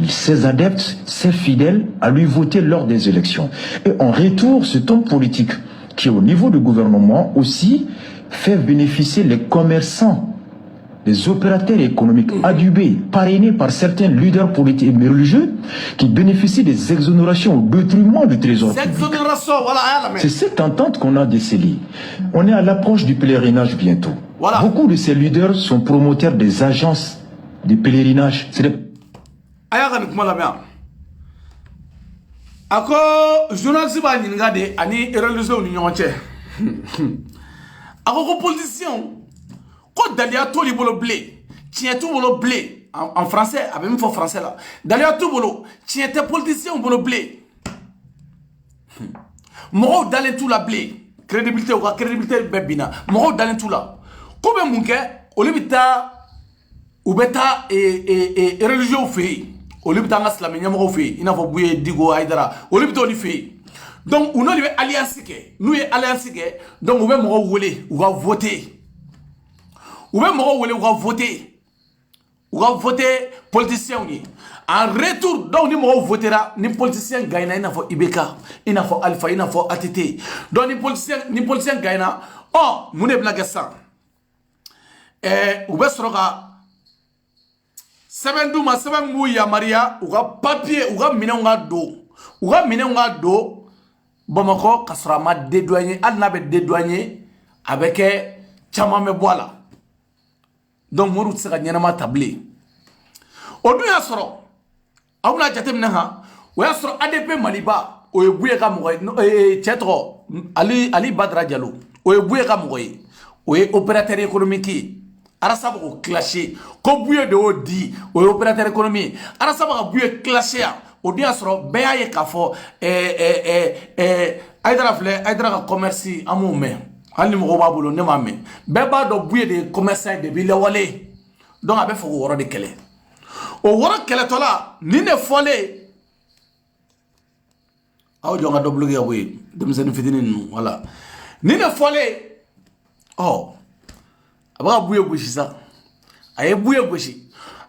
ses adeptes, ses fidèles, à lui voter lors des élections. Et en retour, cet homme politique, qui au niveau du gouvernement aussi, fait bénéficier les commerçants, les opérateurs économiques adubés, parrainés par certains leaders politiques et religieux, qui bénéficient des exonérations au détriment du trésor public. C'est cette entente qu'on a décelée. On est à l'approche du pèlerinage bientôt. Voilà. Beaucoup de ces leaders sont promoteurs des agences de pèlerinage. C'est des... Ako journaliste ba nyinga de ani religieux ni nyonche ako ko politicien ko dalia to li bolo blé tient tout bolo blé en français avec même français là dalia tout bolo tient tes politiciens bolo blé mo dalé tout la blé crédibilité ou crédibilité bebina mo dalé tout là ko be munke olibita ou beta et religieux fait olibita nga islamé nyamo fait ina fo buye digo aidara olibita oni fait donc on a alliance ke nous est alliance ke donc on va mo wolé ou va voter ou va mo wolé ou va voter politicien ni en retour donc ni mo votera ni politicien gagne ina fo ibeka ina fo alpha ina fo ATT donc ni politicien gagne oh mune blague ça ou va soroka seben duma seben mu ya maria ou ga papier ou ga minenga do Bamako kasrama dédouané alnabe dédouané avec chamame boala donc mourou tsaka nyanama tablé odu ya soro awna jatem naha o ya soro ADP maliba o yebuye ka moy chetro ali badra diallo o yebuye ka moy o opérateur économique arasaba ko clasher ko buye de odi o opérateur économique arasaba ko buye clasher o dia soro beya ye kafo aidara ka commerce amume hali mo babulo ne mamme beba do buye de commerçant de bile wale donc abe fo woro de kele o woro kele tola ni ne fole aw jonga do blogué boy dem sen fitinin wala ni ne fole oh aba buye goshi sa ay buye goshi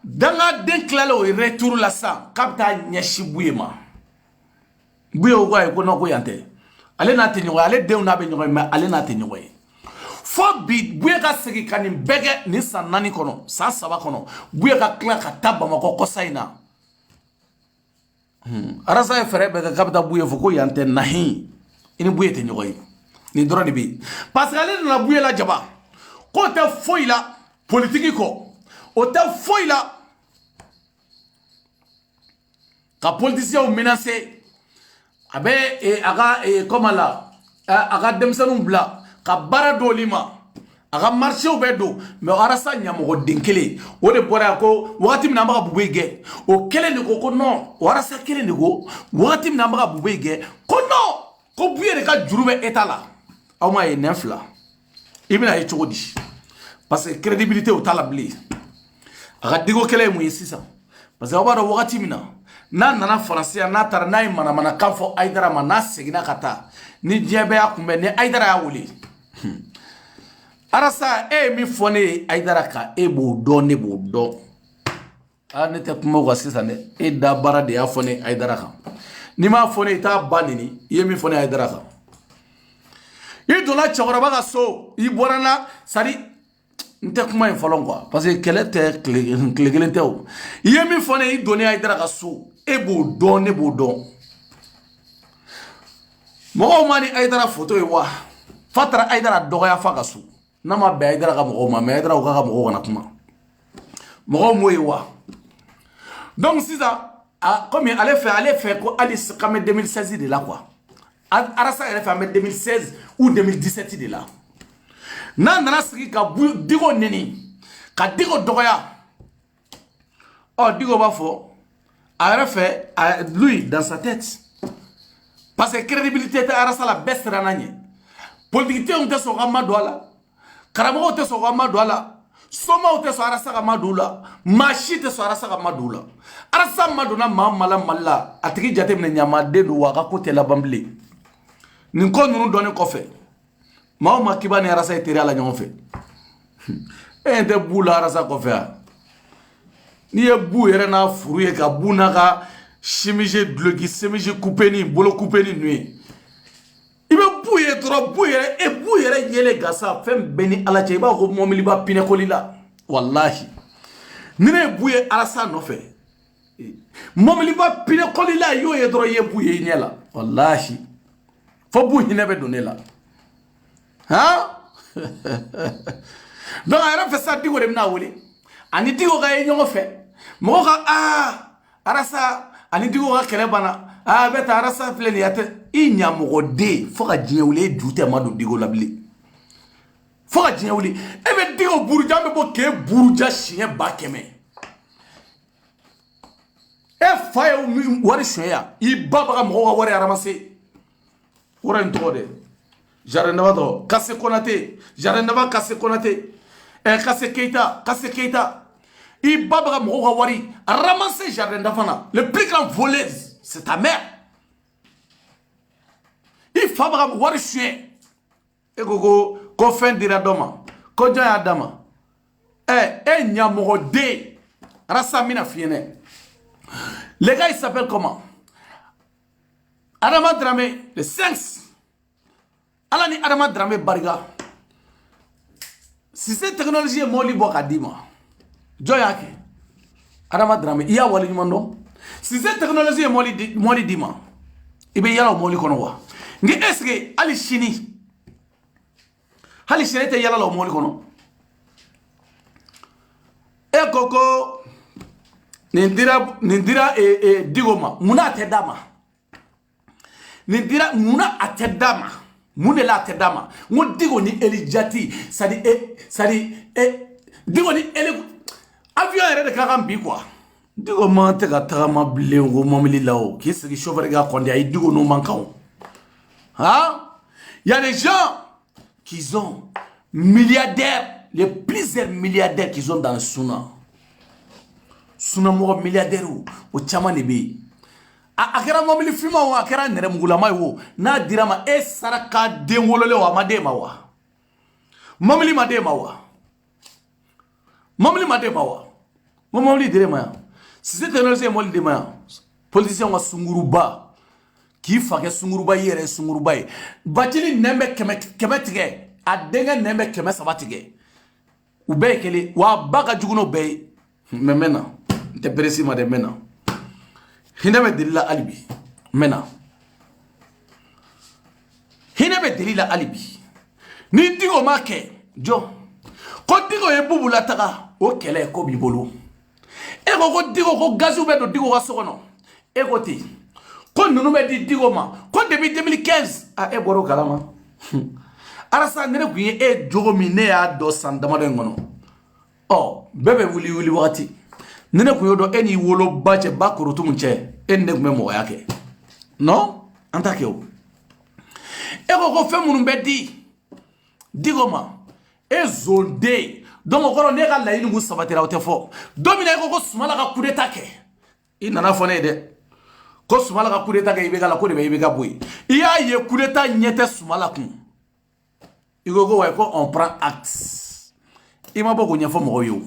danga den klalo retour la sa kapta nyashi buye ma buye o ko no ko yante ale na tenyo ale de na be nyo ma ale na tenyo fo bi buye ka segi kanim bege ni sanani kono sa saba kono buye ka kla ka taba ma ko saina arasa fere be ka kapta buye fo ko yante nahi ini buye tenyo ni drone bi parce que ale na buye la jaba ko te foila politique ko o te foila ka politicien menacé abe aga comme là aga demsanu bla ka bara dolima aga marché o bedo mais arasa nyamo denkele o de bora ko wakati mina maka bubege o kele ni ko non arasa kele ni ko wakati mina maka bubege ko non ko buye ka jurube etala aw ma nefla ibina e chogodi parce que crédibilité o tala bli aga digo kele mu yesisa parce que awara wakati mina na nana français na tar na mana kafo aidara mana segina kata ni jebe akumbe ni aidara ya wuli arasa mi fone aidara ka bo do ne bo do ne te kuma ko sisa ne da bara de ya fone aidara ka ni ma fone ta banini mi fone aidara ka dola chawara baga so borana sari nte kuma infalon quoi parce que quelle était clé o mi fone donné aidara ka so bo do ne bo do mo mani aidara photo wa fatra aidara doya fa ka so nama be aidara ka mo ma me aidara ka mo na kuma mo wa donc c'est ça comme allait faire ko Alice comme 2016 de là quoi arasa elle fait en 2016 ou 2017 de là nana sigi ka digo neni ka digo doya oh digo ba fo a refait lui dans sa tête parce que crédibilité tɛ arasa la bɛɛ siranna ɲɛ politiciens tɛ sɔn ka ma don a la karamɔgɔw tɛ sɔn ka ma don a la somaw tɛ sɔn arasa ka ma don u la maa si tɛ sɔn arasa ka ma don u la arasa ma donna maa ma la Mali la a tigi jateminɛ ɲamaden don wa a ka ko tɛ laban bilen nin ko ninnu dɔnnen kɔfɛ maa o maa k'i b'a ni arasa ye teriya la ɲɔgɔn fɛ e ɲɛ tɛ bu la arasa kɔfɛ wa n'i ye bu yɛrɛ n'a furu ye ka bu n'a ka chemise duloki chemise coupé ni bolo coupé ni ninnu ye i bɛ bu ye dɔrɔn bu yɛrɛ yelen gasa fɛn bɛɛ ni ala cɛ i b'a fɔ ko mɔbili b'a pinɛkɔli la walahi ni ne ye bu ye arasa nɔfɛ mɔbili b'a pinɛkɔli la i y'o ye dɔrɔn i ye bu ye i ɲɛ la walahi fo bu hinɛ bɛ don ne la han donc a yɛrɛ fɛ sa Diko de bɛna wele ani Diko ka ye ɲɔgɔn fɛ mɔgɔ ka arasa ani Diko ka kɛlɛ banna bɛ taa arasa filɛ nin ye a tɛ i ɲamɔgɔden fo ka diɲɛ wuli e du tɛ ma don Diko la bilen fo ka diɲɛ wuli e bɛ Diko buruja bɛ bɔ k'e buruja siɲɛ 100 e fa ye wari siɲɛ yan i ba bɛ ka mɔgɔw ka wari aramase wari in tɔgɔ dɛ Jardin Daba tɔgɔ Kase Konate Jardin Daba Kase Konate Kase Keita i ba bɛ ka mɔgɔw ka wari aramase Jardin Daba fana le plus grand voleuse c'est ta mère i fa bɛ ka wari suɲɛ e ko fɛn dira dɔ ma ko jɔn y'a d'a ma e ɲamɔgɔden arasa mina f'i ye dɛ le gars il s'appelle comment Adama Dramé le 5 ala ni Adama Dramé barika si c'est technologie ye mɔli bɔ ka d'i ma jɔn y'a kɛ Adama Dramé i y'a wale ɲuman dɔn si c'est technologie ye mɔli d'i ma i bɛ yala o mɔli kɔnɔ wa nka est-ce que hali sini e tɛ yala la o mɔli kɔnɔ e ko nin dira Diko ma munna a tɛ d'a ma nin dira munna a tɛ d'a ma mun de la a tɛ d'a ma n ko Diko ni Elijati Diko ni Eli avion yɛrɛ de ka kan bi quoi Diko man tɛ ka tagama bilen ko mɔbili la o k'i sigi chauffeur ka kɔnde ayi Diko n'o man kan o hein il y a des gens qui sont milliardaires les plusieurs milliardaires qu'ils ont dans le Suna mɔgɔ milliardaire o caman de bɛ yen a kɛra mɔbili finma o a kɛra nɛrɛmugulama ye o n'a dira ma e saraka den wololen o a ma d'e ma wa mɔbili ma d'e ma wa mɔbili dira e ma yan si c'est technologie ye mɔbili d'e ma yan politicien ka sunguruba k'i fa kɛ sunguruba i yɛrɛ ye sunguruba ye Bacili nɛn bɛ kɛmɛ tigɛ a denkɛ nɛn bɛ 300 tigɛ u bɛɛ ye kelen wa a ba ka jugu n'o bɛɛ ye mais n bɛ na n tɛ peresi ma dɛ n bɛ na hinɛ bɛ deli la hali bi n bɛ na hinɛ bɛ deli la hali bi ni Diko ma kɛ jɔ ko Diko ye bubu lataga o kɛlɛ ko b'i bolo e ko Diko ko gaziw bɛ don Diko ka so kɔnɔ e ko ten ko ninnu bɛ di Diko ma ko depuis 2015 e bɔra o kalama arasa ne kun ye e jogo min ne y'a dɔn san damadɔ in kɔnɔ bɛɛ bɛ wuli wagati ne kun y'o dɔn e n'i woloba cɛ ba korotumu cɛ e ni ne kun bɛ mɔgɔya kɛ non an t'a kɛ o e ko fɛn minnu bɛ di Diko ma e zonden donc o kɔrɔ ne ka laɲini kun sabatira o tɛ fɔ don min na e ko Sumala ka coup d'état kɛ i nana fɔ ne ye dɛ ko Sumala ka coup d'état kɛ IBK la ko de bɛ IBK bɔ yen i y'a ye coup d'état ɲɛ tɛ Sumala kun i ko ouais ko on prend acte i ma bɔ k'o ɲɛfɔ mɔgɔw ye o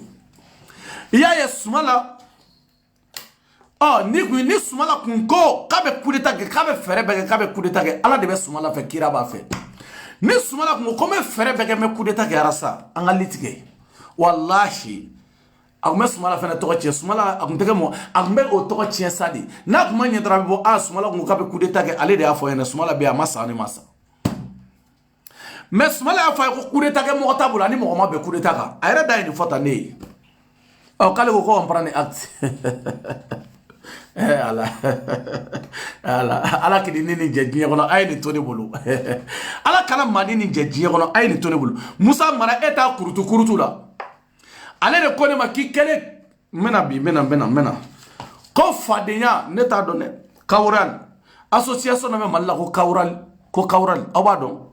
i y'a ye Sumala ni Sumala kun ko k'a bɛ coup d'état kɛ k'a bɛ fɛɛrɛ bɛɛ kɛ k'a bɛ coup d'état kɛ ala de bɛ Sumala fɛ kira b'a fɛ ni Sumala kun ko n bɛ fɛɛrɛ bɛɛ kɛ n bɛ coup d'état kɛ arasa an ka li tigɛ walahi a kun bɛ Sumala fana tɔgɔ tiɲɛ Sumala a kun tɛ kɛ mɔgɔ a kun bɛ o tɔgɔ tiɲɛ sa de n'a kun ma ɲɛ dɔrɔn a bɛ bɔ Sumala kun k'a bɛ coup d'état kɛ ale de y'a fɔ ɲɛna Sumala bɛ yen a ma sa ne ma sa mais Sumala y'a fɔ a ye ko coup d'état kɛ mɔgɔ t'a bolo ani mɔgɔ ma bɛn coup d'état kan a yɛrɛ da ye nin fɔ tan ne ye k'ale ko on prend acte ala k'i ni nin jɛ diɲɛ kɔnɔ a ye nin to ne bolo ala kana maa ni nin jɛ diɲɛ kɔnɔ a ye nin to ne bolo Musa Mara e t'a kurutu la ale de ko ne ma k'i kɛlen n bɛna ko fadenya ne t'a dɔn dɛ Kaworane association na me malla ko kawral awado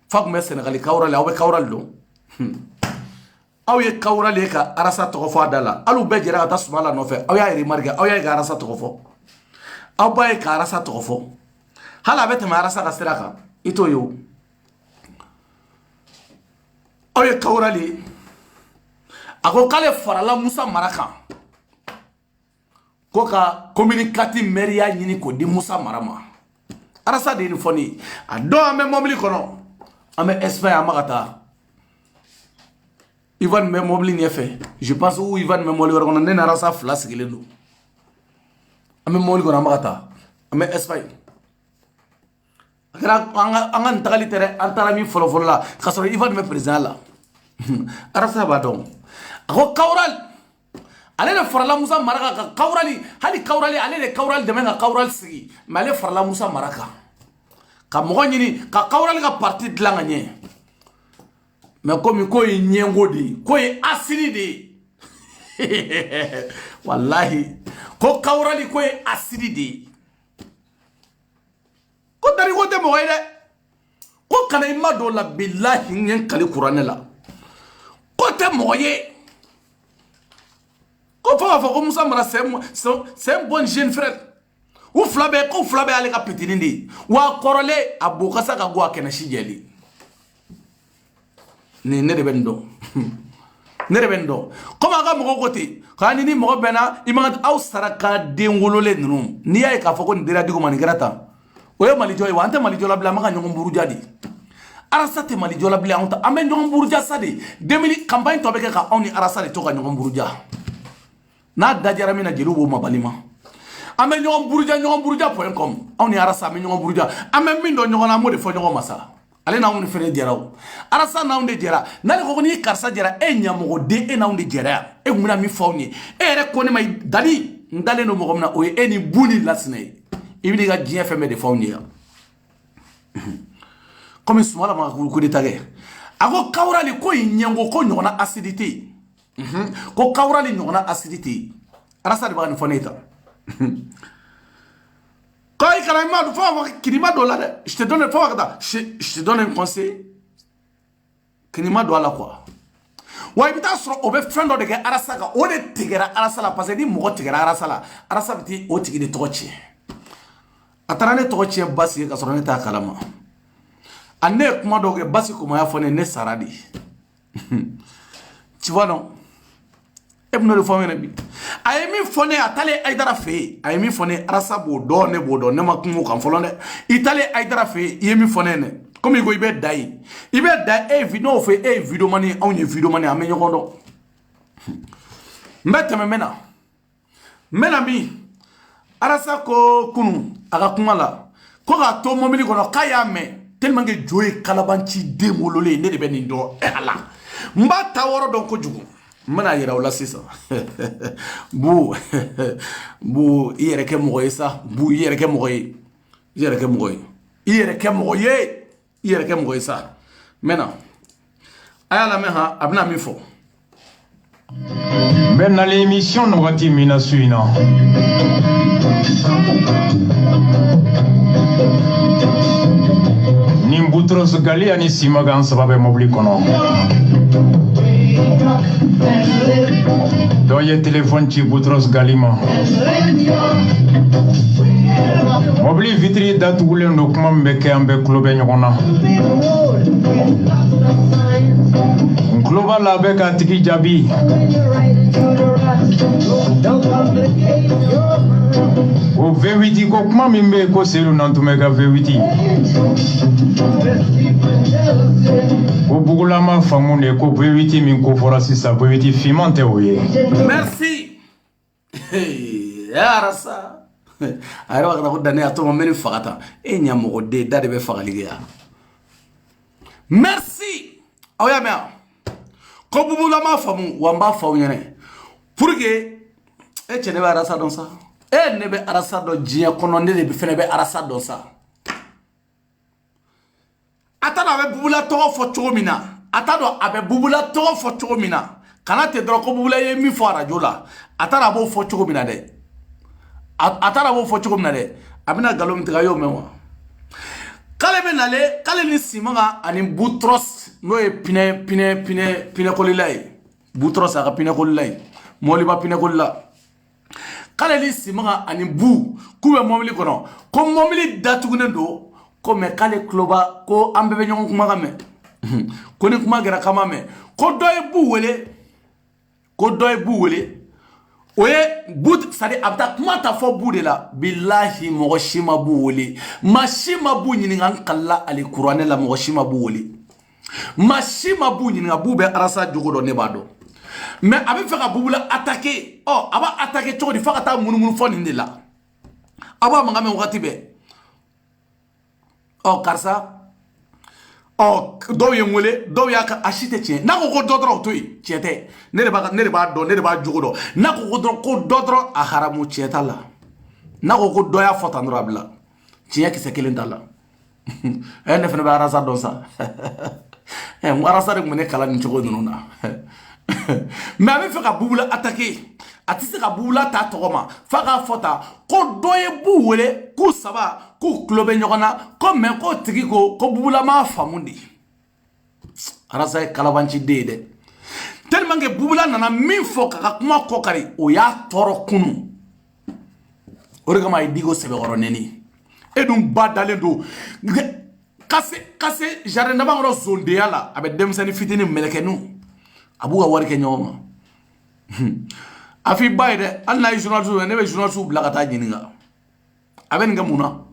fak me Sénégal kawral awbe kawral do aw ye kawral ka arasa to fo adala alu be jera ta sumala no fe aw ya remarque aw ya ga arasa to fo aw ba ka arasa to fo hala bete ma arasa ka siraka ito yo aw ye kawrali ako kale farala Musa Maraka ko ka communicati meria nyini ko di Musa Marama arasa de ni foni a do ame mobili kono ame Espagne amagata Ivan me mobili ni fait je pense où Ivan me mobili kono ne arasa flas gilendo ame mobili kono amagata ame Espagne akara anga ntagali tere antara mi folo la kasoro Ivan me président la arasa ba don ako kawral ale de farala Musa Maraka ka kawrali hali kawrali ale de kawral de men ka kawral sigi mais ale farala Musa Maraka ka mogo nyini ka kawrali ka parti dilanga nye mais comme ko yi nyengo di ko yi asiri di wallahi ko kawrali ko yi asiri di ko dari ko te mogo de ko kana imma do la billahi nyen kali qur'an la ko te mogo ye ko fa Musa Mara c'est un bon jeune frère ou flabe ale ka pitinindi wa korole abukasa ka gwa kena shijeli ni ne de bendo comme aga mo kote kani ni mo bena imant aw saraka dengolole nunu ni ay ka fako ndira digo manigrata o ye malijo wa anta malijo la bla maka nyongom buruja di arasa te malijo la bla anta amen nyongom buruja sadi 2000 campagne to beke ka oni arasa de to ka nyongom buruja na dajara mina jelubo mabalima ame nyongom buruja.com oni arasa me nyongom buruja ame mindo nyongona mode fo nyongom masa ale na woni fere jeraw arasa na wonde jera na ko ni karsa jera e nyamogo de e na wonde jera e gumuna mi fawni e re ko ni may dali ndale no mo gomna o e ni buni lasne ibni ga jien feme de fawni ya comme sumala ma ko de tage ako kawrali ko nyango ko nyona acidité ko kawrali nyona acidité arasa de ba ni foneta quand il carrément faut avoir kinima dollar je te donne faut avoir je te donne un conseil kinima dollar quoi wa ibita soro obe friend de arasa ga o de tigera arasa la parce que ni mo tigera arasa la arasa biti o tigi de tochi atarane tochi basi ka soro ne ta kalama ane kuma doge basi kuma ya fone ne saradi tu vois non ebno le fone ne bi ayemi fone atale aidara fe ayemi fone arasa bodo ne makumu kan folo ne itale aidara fe yemi fone ne comme igo ibe dai video fe video mani onye video mani amenyo kondo mbete mena mi arasa ko kunu aga kumala ko ga to momili kono kaya me tellement que joye kalabanci demolole ne de be ni do ala mbata woro don ko jugu mana yira wala sisa bu yere ke moye sa bu yere ke moye sa mena ayala meha abna mi fo Maintenant l'émission nous va mina suina Nimbutros gali ani simagan sababe mobli kono Doye téléphone ci Boutros Galima Mobili vitri date wulen do kuma mbeke ambe klobe nyona Global la beka tiki jabi O V8 ko kuma mimbe ko selu nantumeka V8 O bugulama famune ko V8 min ko fora sisa V8 fimante oye merci ya rasa ayro akana ko dane atoma meni fakata e nyamogo de dade be fakaliga merci oya mea ko bugulama famu wamba fawu nyene pour que e chene ba rasa don sa e ne be arasa do jia kono ne be fene be arasa don sa atado abe bubula to fo chomina atado abe bubula to fo chomina kana te dro ko bubula ye mi fo radio la atara bo fo chomina de atara bo fo chomina de abina galom tigayo mewa kale be nale kale ni simanga ani butros no e pine kolilay butros aka pine kolilay moliba pine kolila kale ni simanga ani bu kube momili kono ko momili datugune do ko me kale kloba ko ambebe nyon kuma game ko ni kuma gara kama me ko doy bu wele oye but sadi abda kuma ta fo bu de la billahi mo shima bu wele mashima bu nyini ngan kala ali qur'an la mo shima bu wele mashima bu nyini ngabu be arasa jogodo ne bado mais abi feka bubula attaquer oh aba attaquer to di faka ta munumunu fo ni la aba mangame wakati be oh karsa oh do yengole do yaka ashite tien na ko dodro to yi tiete ne de ba jogodo na ko dodro a haramu tieta la na ko do ya fotanra bla tien ki se kelendala ne fene ba arasa don sa mo arasa de mo ne kala ni jogo nuna mais avec fait ka bubula attaquer atise ka bubula ta togoma faka fota ko doye bu wele ko saba ko klobe nyogona ko me ko tigi ko bubula ma famundi arasa kalabanci de tellement que bubula nana min fo ka kuma ko kari o ya toro kunu o de kama idigo sebe goroneni edum badale do kase jardin d'aba ngoro zonde yala abe demsani fitini melekenu abuga wari ke nyoma afi bayde alla journal su ne be journal su blaga ta jininga aben nga muna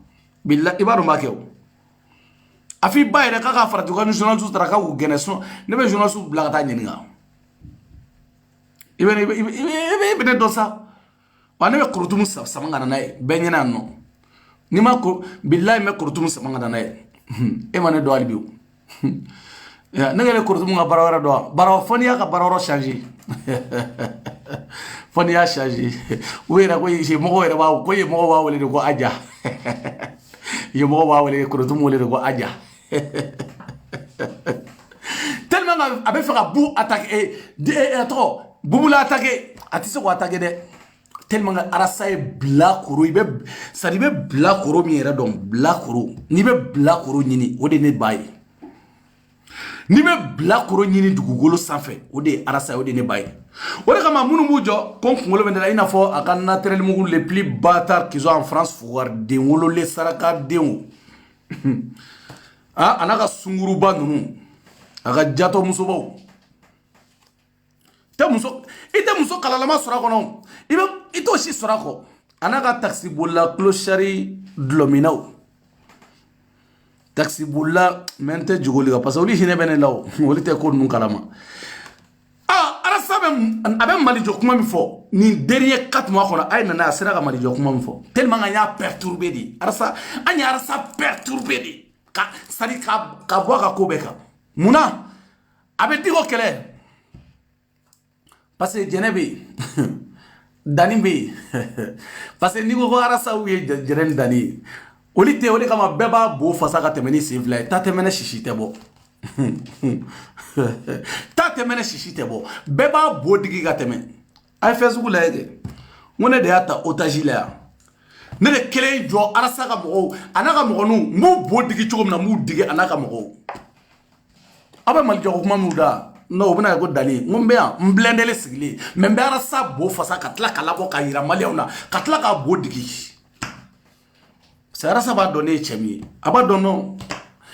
billahi ibadu makew afi bayde kaka faratu kan journal su traka u geneso ne be journal su blaga ta jininga ibe dosa wane be kurutumu samanga na nae benyana no ni ma ko billahi me kurutumu samanga na nae e mane do albiu ya nagale kurutumu nga barawara do baraw fonia ka barawro changer fonia changer wera ko yi mo wera ba ko yi mo wa wele ko aja yi mo wa wele kurutumu wele ko aja tellement abe fera bu attaquer trop bubula attaquer atise ko attaquer de tellement arasa e bla koro ibe sadi be bla koro mi era don bla koro ni be bla koro nyini o de ne baye ni be bla koro nyini dugugolo sanfɛ o de arasa o de ne baye o de kama munu mu jɔ kon kungolo bendela ina fɔ aka naturel mugu les plus bâtards qu'ils ont en France foire denwolo le saraka denwo ah anaka sunguruba nunu aka jato musobaw te muso kalalama sɔrɔ kɔnɔ ito si sɔrɔ kɔ anaka taxi bolla clochari dlominaw taxi bolla mente jogoli ka parce que oli hine bene law oli te ko nun kalama arasa abe mali jo kuma mi fɔ ni dernier 4 mois kɔnɔ ay nana sera ka mali jo kuma mi fɔ tellement que anya perturbé di arasa perturbé di ka sari ka bɔ ka ko bɛ kan muna abe digo kɛlɛ parce que jɛnɛ dani be parce que ni ko arasa u ye jɛnɛ dani oli kama bɛɛ b'a bo fasa ka tɛmɛ ni sen fila ye ta tɛmɛ ne sisi tɛ bɔ bɛɛ b'a bo digi ka tɛmɛ a ye fɛn sugu lajɛ kɛ n ko ne de y'a ta otage la yan ne de kelen jɔ arasa ka mɔgɔw a n'a ka mɔgɔninw n b'u bo digi cogo min na n b'u digi a n'a ka mɔgɔw aw bɛ malijɔko kuma minnu da no o bɛna ko dani n ko n bɛ yan n blendele sigilen mais n bɛ arasa bo fasa ka tila ka labɔ ka yira maliyɛnw na ka tila k'a bo digi arasa b'a dɔn ne ye cɛ min ye a b'a dɔn non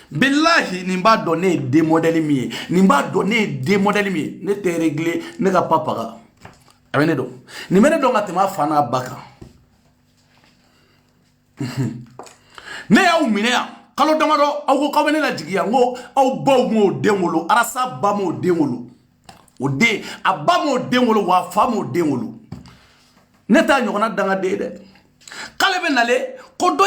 billahi nin b'a dɔn ne ye den modèle min ye nin b'a dɔn ne ye den modèle min ye ne tɛ régler ne ka papaga a bɛ ne dɔn nin bɛ ne dɔn ka tɛmɛ a fa n'a ba kan ne y'aw minɛ yan kalo damadɔ aw ko k'aw bɛ ne lajigi yan n ko aw baw m'o den wolo arasa ba m'o den wolo o den a ba m'o den wolo wa a fa m'o den wolo ne t'a ɲɔgɔnna dangaden ye dɛ k'ale bɛ nale ko dɔ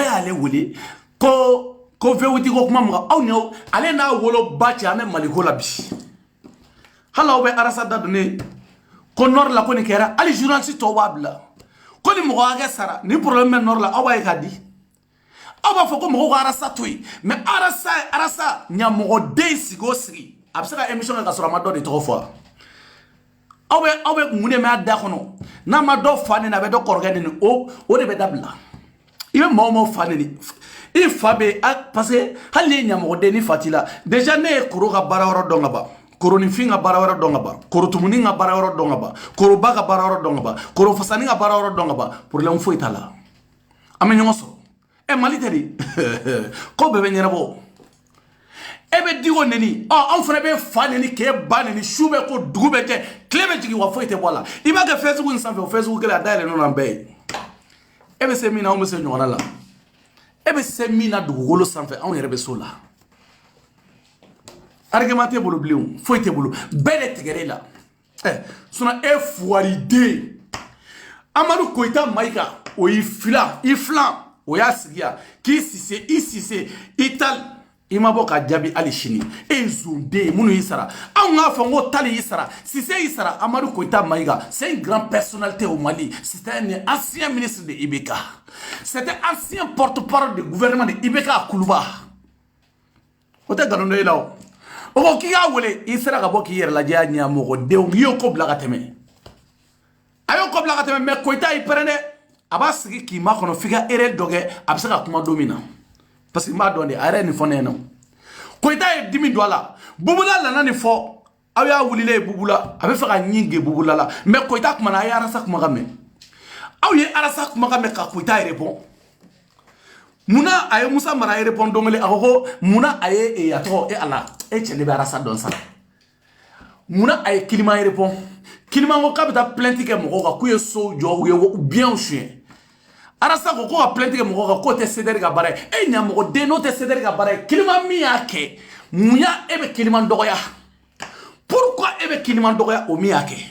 y'ale wele ko vewuti ko kuma muga aw ɲɛw ale n'a wolo ba cɛ an bɛ maliko la bi hali aw bɛ arasa da don ne ko nord la ko nin kɛra hali journaliste tɔw b'a bila ko ni mɔgɔ hakɛ sara ni problème bɛ nord la aw b'a ye k'a di aw b'a fɔ ko mɔgɔw ka arasa to yen mais arasa ɲamɔgɔden sigi o sigi a bɛ se ka émission kɛ ka sɔrɔ a ma dɔ de tɔgɔ fɔ awe mune ma da kono na ma do fane na be do korgane ni o de be dabla ibe mo fane ni il fabe parce que hali nyamo de ni fatila déjà ne koro ga barawro donga ba koro ni finga barawro donga ba koro tumuni nga barawro donga ba koro baga barawro donga ba koro fasani nga barawro donga ba problème fo itala amenyo so e maliteri ko be nyera bo ebe digo neni on fana be fa neni ke ba neni shube ko dugube te klebe jigi wa foite bola iba ga Facebook ni sanfe Facebook la dale no nambe ebe se mina o mese nyona la ebe se mina dugolo sanfe on yere be sola argumenté bolo bliu foite bolo bele tegere la suna e fuaride Amadou Koita Maïga o ifla o ya sigia ki sise isise ital imabo ka jabi ali shini ezunde munu isara anga fango tali isara sise isara Amadou Koita Maïga c'est une grande personnalité au Mali, c'était un ancien ministre de Ibeka, c'était ancien porte-parole du gouvernement de Ibeka Koulouba ote ganono ilao oko kiga wole isara ka boki yer la dia nya moko de yo ko blaga teme ayo ko blaga teme me Koita iperene aba sigi ki ma kono figa ere doge absaka kuma domina parce que ma donné arrêt ni fone non Koita e dimi dola bubula la nani fo awya wulile bubula abe faka nyinge bubula la mais Koita kuma na ya arasa kuma game awye arasa kuma game ka Koita répond muna aye Musa Mara répond dongole akoko muna aye e yato e ala e chene be arasa don sa muna aye Kilima répond Kilima ngo kabita plainte ke moko ka kuye so jo ou bien chien arasa ko ko plainte ke moko ka ko te céder ga bare e nya moko de no te céder ga bare Kilima mi yake munya ebe Kilima ndogoya pourquoi ebe Kilima ndogoya o mi yake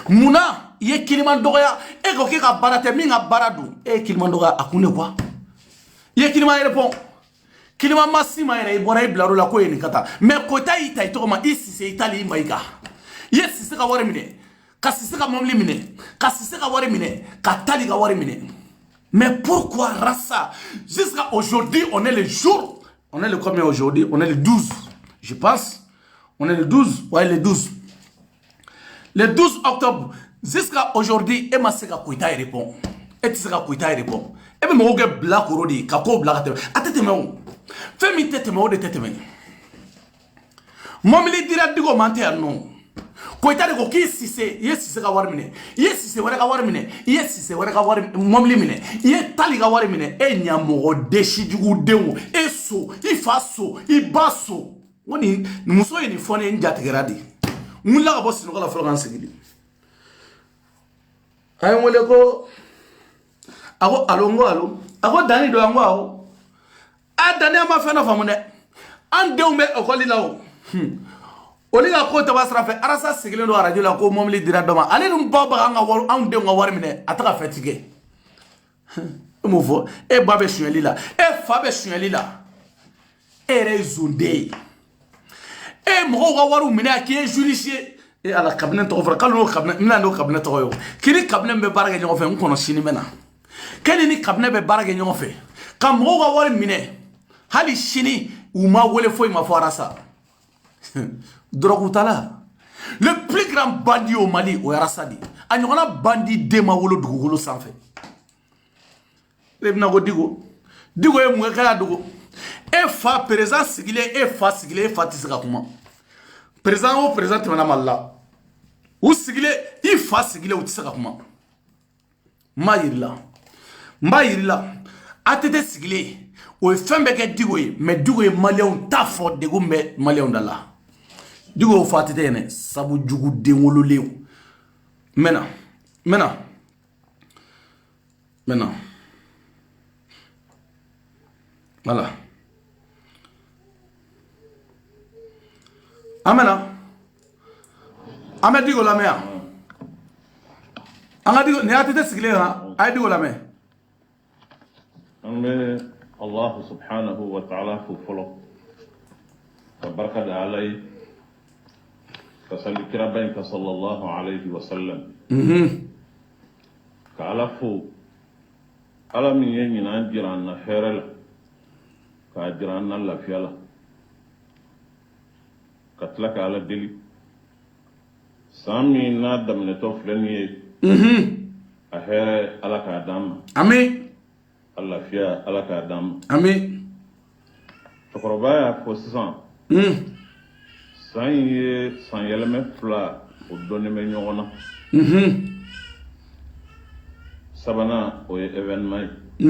muna ye Kilima ndogoya e ko ke ka barate mi nga baradu e Kilima ndogoya akune kwa ye Kilima répond Kilima masima ere ibora iblaro la ko eni kata mais Koita ita ito ma isi se itali Maïga yes c'est ka wari mine kasi c'est ka mamli mine kasi c'est ka wari mine ka tali ka wari mine mais pourquoi rasa jusqu'à aujourd'hui on est le jour on est le combien aujourd'hui on est le 12 je pense on est le 12 ouais le 12 octobre jusqu'à aujourd'hui et ma seka Koita répond et seka Koita répond et me mo ge black rodi ka ko black atete me femi tete me o de tete me momli dira digo mante non Koita de ko ki sise yes ka wari mine yes wara ka wari mine yes wara ka wari momli mine ye tali ka wari mine e nyamo deshi jugu dewo eso ifaso ibaso woni muso ni fone njatigera di mulla ka bosi no kala folo kan sigidi ay wole ko ako alo ako dani do ango awo a dani ama fena famunde an deumbe okoli lawo Oliga ko tabasra fe arasa sigile do radio la ko momli dira doma ale dum baba nga waru an de nga war mine ataka fatigué mo fo e babe sueli la e fabe sueli la e rezunde e mo ga waru mine ki judicier e ala cabinet to ofra kalo cabinet mina no cabinet to yo kini cabinet be barage nyo fe ngono sini mena keni ni cabinet be barage nyo fe kam mo ga waru mine hali sini uma wole fo ma fo arasa Drogutala le plus grand bandit au Mali o Yarasadi a ñogona bandit dema wolo dugugolo sanfé lebna go digo e mu kala dugo e fa président sigile e fa sigile e fa tisaka kuma président o président mana malla u sigile i fa sigile u tisaka kuma mbayirila atete sigile o fembe ke digo e mais digo e malien ta fo de go me malien dala digo fatite ne sabu jugu denwolo lew mena voilà amena digo la mea anga digo ne atete sigile ha ay digo la me ambe Allah subhanahu wa ta'ala fu folo tabaraka alai kasali kirabain ka sallallahu alayhi wa sallam ka ala fo ala min ye ɲinan jiran na hɛrɛ la ka jiran na lafiya la ka tila ka ala deli Sami na daminɛtɔ filɛ nin ye a hɛrɛ Ala k'a d'an ma amin a lafiya Ala k'a d'an ma amin cɛkɔrɔba y'a fɔ sisan san ye san yɛlɛmɛ 2 o dɔnnen bɛ ɲɔgɔn na sabanan o ye événement ye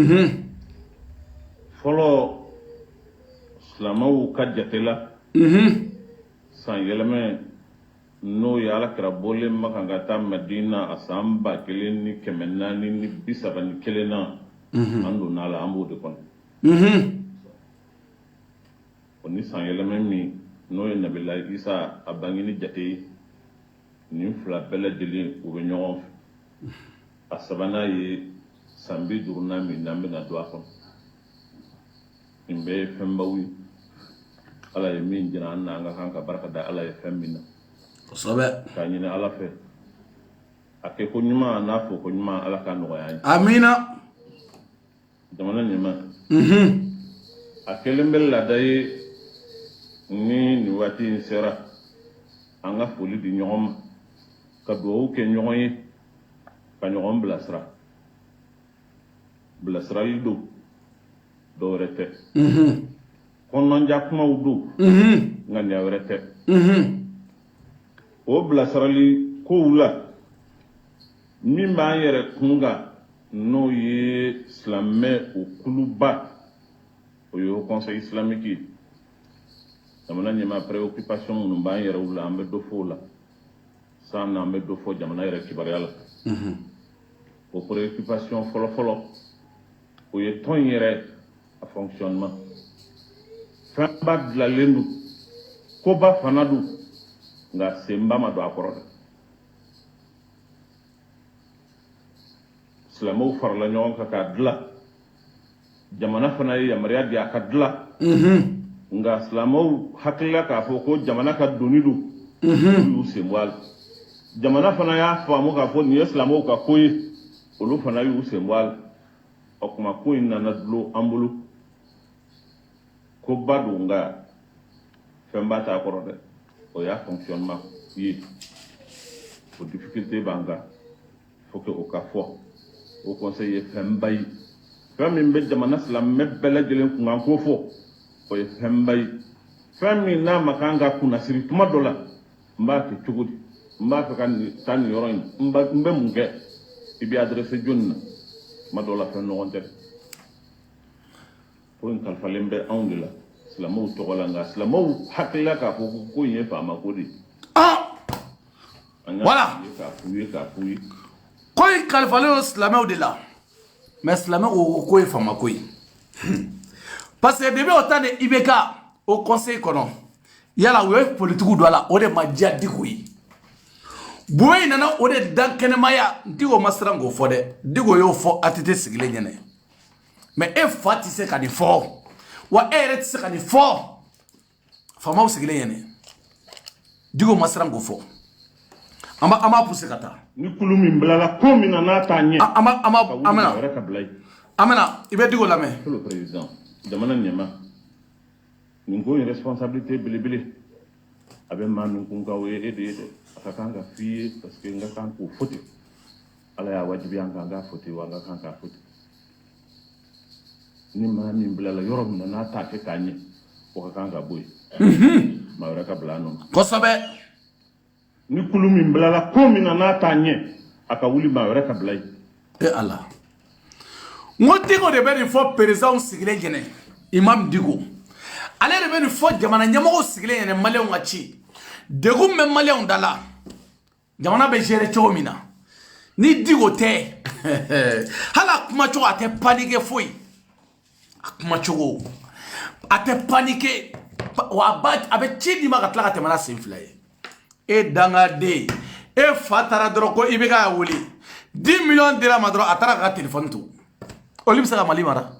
fɔlɔ silamɛw ka jate la san yɛlɛmɛ n'o ye Alakira bɔlen Maka ka taa Madina a san 1431 na an donna la an b'o de kɔnɔ o ni san yɛlɛmɛ min n'o ye Nabilahi Isa a bangeni jate ye nin 2 bɛɛ lajɛlen u bɛ ɲɔgɔn fɛ a sabanan ye san 50 min n'an bɛna don a kɔnɔ nin bɛɛ ye fɛnbaw ye Ala ye min jira an na an ka kan ka barika da Ala ye fɛn min na kosɛbɛ k'a ɲini Ala fɛ a kɛ ko ɲuman n'a fɔ ko ɲuman Ala ka nɔgɔya an ye amina jamana ɲɛma a kɛlen bɛ laada ye ni nin waati in sera an ka foli di ɲɔgɔn ma ka dugawu kɛ ɲɔgɔn ye ka ɲɔgɔn bilasira bilasirali don dɔwɛrɛ tɛ kɔnɔnja kumaw don ŋaniya wɛrɛ tɛ o bilasirali kow la min b'an yɛrɛ kun kan n'o ye silamɛ o kuluba o ye Haut Conseil islamique ye jamana ɲɛma préoccupation minnu b'an yɛrɛw la an bɛ dɔ fɔ o la san na an bɛ dɔ fɔ jamana yɛrɛ kibaruya la o préoccupation fɔlɔfɔlɔ o ye tɔn yɛrɛ a fonctionnement fɛnba dilanlen don koba fana don nka senba ma don a kɔrɔ dɛ silamɛw farala ɲɔgɔn kan k'a dilan jamana fana ye yamaruya di a ka dilan nka silamɛw hakilila k'a fɔ ko jamana ka doni don olu y'u sen bɔ a la jamana fana y'a faamu k'a fɔ nin ye silamɛw ka ko ye olu fana y'u sen bɔ a la o kuma ko in nana dulon an bolo ko ba don nka fɛn ba t'a kɔrɔ dɛ o y'a fonctionnement ye o difficulté b'an kan faut que o ka fɔ o conseil ye fɛnba ye fɛn min bɛ jamana silamɛ bɛɛ lajɛlen kun kan k'o fɔ o ye fɛnba ye fɛn min n'a ma kan ka kunnasiri tuma dɔ la n b'a kɛ cogo di n b'a fɛ ka taa nin yɔrɔ in n bɛ mun kɛ i bɛ adressé jɔnni na tuma dɔ la fɛn ɲɔgɔn tɛ ko in kalifalen bɛ anw de la silamɛw tɔgɔ la nka silamɛw hakilila k'a fɔ ko in ye faama ko de ye voilà k'a f'u ye ko in kalifalen don silamɛw de la mais silamɛw ko ko ye faama ko ye parce que depuis o temps de IBK au conseil kɔnɔ yala u ye politigiw don a la o de ma diya Diko ye Boye nana o de dan kɛnɛmaya Diko ma siran k'o fɔ dɛ Diko y'o fɔ ATT sigilen ɲɛnɛ mais e fa tɛ se ka nin fɔ wa e yɛrɛ tɛ se ka nin fɔ faamaw sigilen ɲɛnɛ Diko ma siran k'o fɔ an b'a pousser ka taa ni kulu min bilala ko min na n'a t'a ɲɛ amena i bɛ Diko lamɛn le président jamana ɲɛma nin ko in responsabilité belebele a bɛ maa min kun kan o ye e de ye dɛ a ka kan ka f'i ye parce que n ka kan k'o fɔ ten Ala y'a wajibiya an kan k'a fɔ ten wa n ka kan k'a fɔ ten ni maa min bilala yɔrɔ min na n'a t'a kɛ k'a ɲɛ o ka kan ka bɔ yen maa wɛrɛ ka bila a nɔ na kosɛbɛ ni kulu min bilala ko min na n'a t'a ɲɛ a ka wuli maa wɛrɛ ka bila yen e Ala n ko Diko de bɛ nin fɔ président sigilen ɲɛnɛ Imam Diko ale de bɛ nin fɔ jamana ɲɛmɔgɔw sigilen ɲɛnɛ maliyɛnw ka ci degun bɛ maliyɛnw da la jamana bɛ gérer cogo min na ni Diko tɛ hali a kuma cogo a tɛ paniquer foyi a kuma cogo a tɛ paniquer wa a bɛ ci di ma ka tila ka tɛmɛ n'a sen fila ye e dangaden e fa taara dɔrɔn ko i bɛ k'a wele 10 millions dira ma dɔrɔn a taara ka téléphone to olu bɛ se ka Mali mara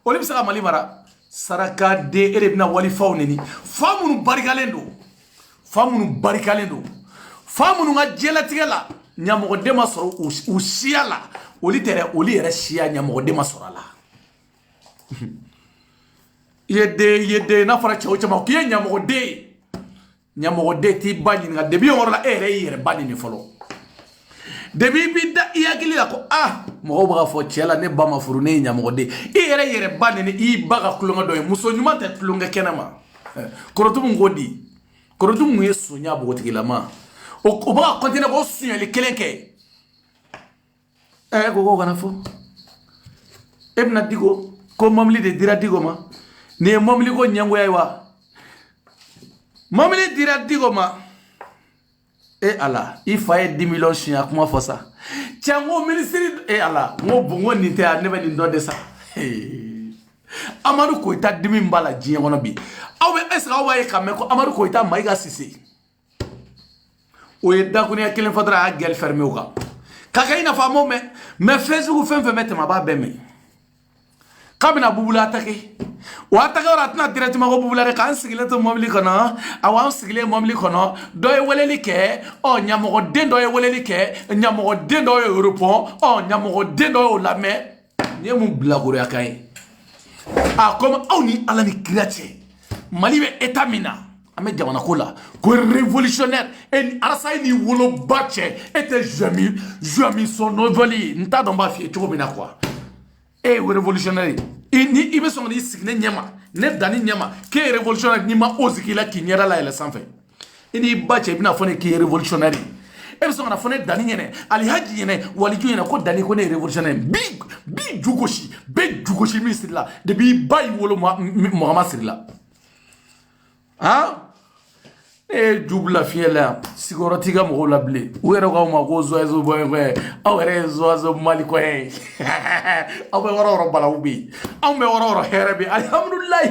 olu bɛ se ka Mali mara saraka de e de bɛna walifaw neni fa minnu barikalen don fa minnu ka diɲɛlatigɛ la ɲamɔgɔden ma sɔrɔ u siya la olu yɛrɛ siya ɲamɔgɔden ma sɔrɔ a la i ye den n'a fɔra cɛw caman k'i ye ɲamɔgɔden ye ɲamɔgɔ den t'i ba ɲininka debi yɔrɔ la e yɛrɛ y'i yɛrɛ ba ɲini fɔlɔ debi bi da i hakili la ko mɔgɔw b'a fɔ cɛ la ne ba ma furu ne ye ɲamɔgɔ den i yɛrɛ yɛrɛ ba ɲini i ba ka tulonkɛ dɔ ye muso ɲuman tɛ tulonkɛ kɛnɛ ma kɔrɔtumu ko di kɔrɔtumu ye sonya bogotigilama o b'a kɔntine k'o sunyali kelen kɛ ko k'o kana fɔ e bɛna Diko ko mobili de dira Diko ma nin ye mobili ko ɲɛngoya ye wa mobili dira Diko ma ala i fa ye 10 millions siɲɛ kuma fɔ sa cɛ ko minisiri ala n ko bon nin tɛ ne bɛ nin dɔ de sa Amadu Koyita dimi b'a la diɲɛ kɔnɔ bi aw bɛ est-ce que aw b'a ye ka mɛn ko Amadu Koyita Mayiga Sise o ye dakuruɲɛ kelen fɔ dɔrɔn a y'a gueule fermé o kan k'a kɛ i n'a fɔ a m'o mɛn mais Facebook fɛn fɛn bɛ tɛmɛ a b'a bɛɛ mɛn k'a bɛna Bubula attaquer o attaquer yɔrɔ a tɛna directement ko Bubula dɛ k'an sigilen to mobili kɔnɔ awɔ an sigilen mobili kɔnɔ dɔ ye weleli kɛ ɲamɔgɔden dɔ ye weleli kɛ ɲamɔgɔden dɔ ye repond ɲamɔgɔden dɔ y'o lamɛn nin ye mun bilakoroya kan ye comme aw ni Ala ni kira cɛ Mali bɛ état min na an bɛ jamana ko la ko révolutionnaire arasa ni woloba cɛ e tɛ Joami Sonnovoli n t'a dɔn n b'a f'i ye cogo min na quoi e révolutionnaire ni i bɛ sɔn k'i sigi ne ɲɛma ne danni ɲɛma k'e ye révolutionnaire n'i ma ose k'i la k'i ɲɛda layɛlɛ sanfɛ i n'i ba cɛ i bɛna fɔ ne k'i ye révolutionnaire e bɛ sɔn ka na fɔ ne danni ɲɛnɛ Alihaji ɲɛnɛ waliju ɲɛnɛ ko danni ko ne ye révolutionnaire bi ju gosi bɛɛ ju gosi min siri la depuis i ba y'i wolo Muhama siri la ne ye ju bila fiɲɛ la yan sigiyɔrɔ t'i ka mɔgɔw la bilen u yɛrɛ k'aw ma ko zoiseau bɔyɛnkɔyɛ aw yɛrɛ ye zoiseau malikɔyɛ aw bɛ yɔrɔ yɔrɔ balawu bɛ yen anw bɛ yɔrɔ yɔrɔ hɛrɛ bɛ yen alihamudulilayi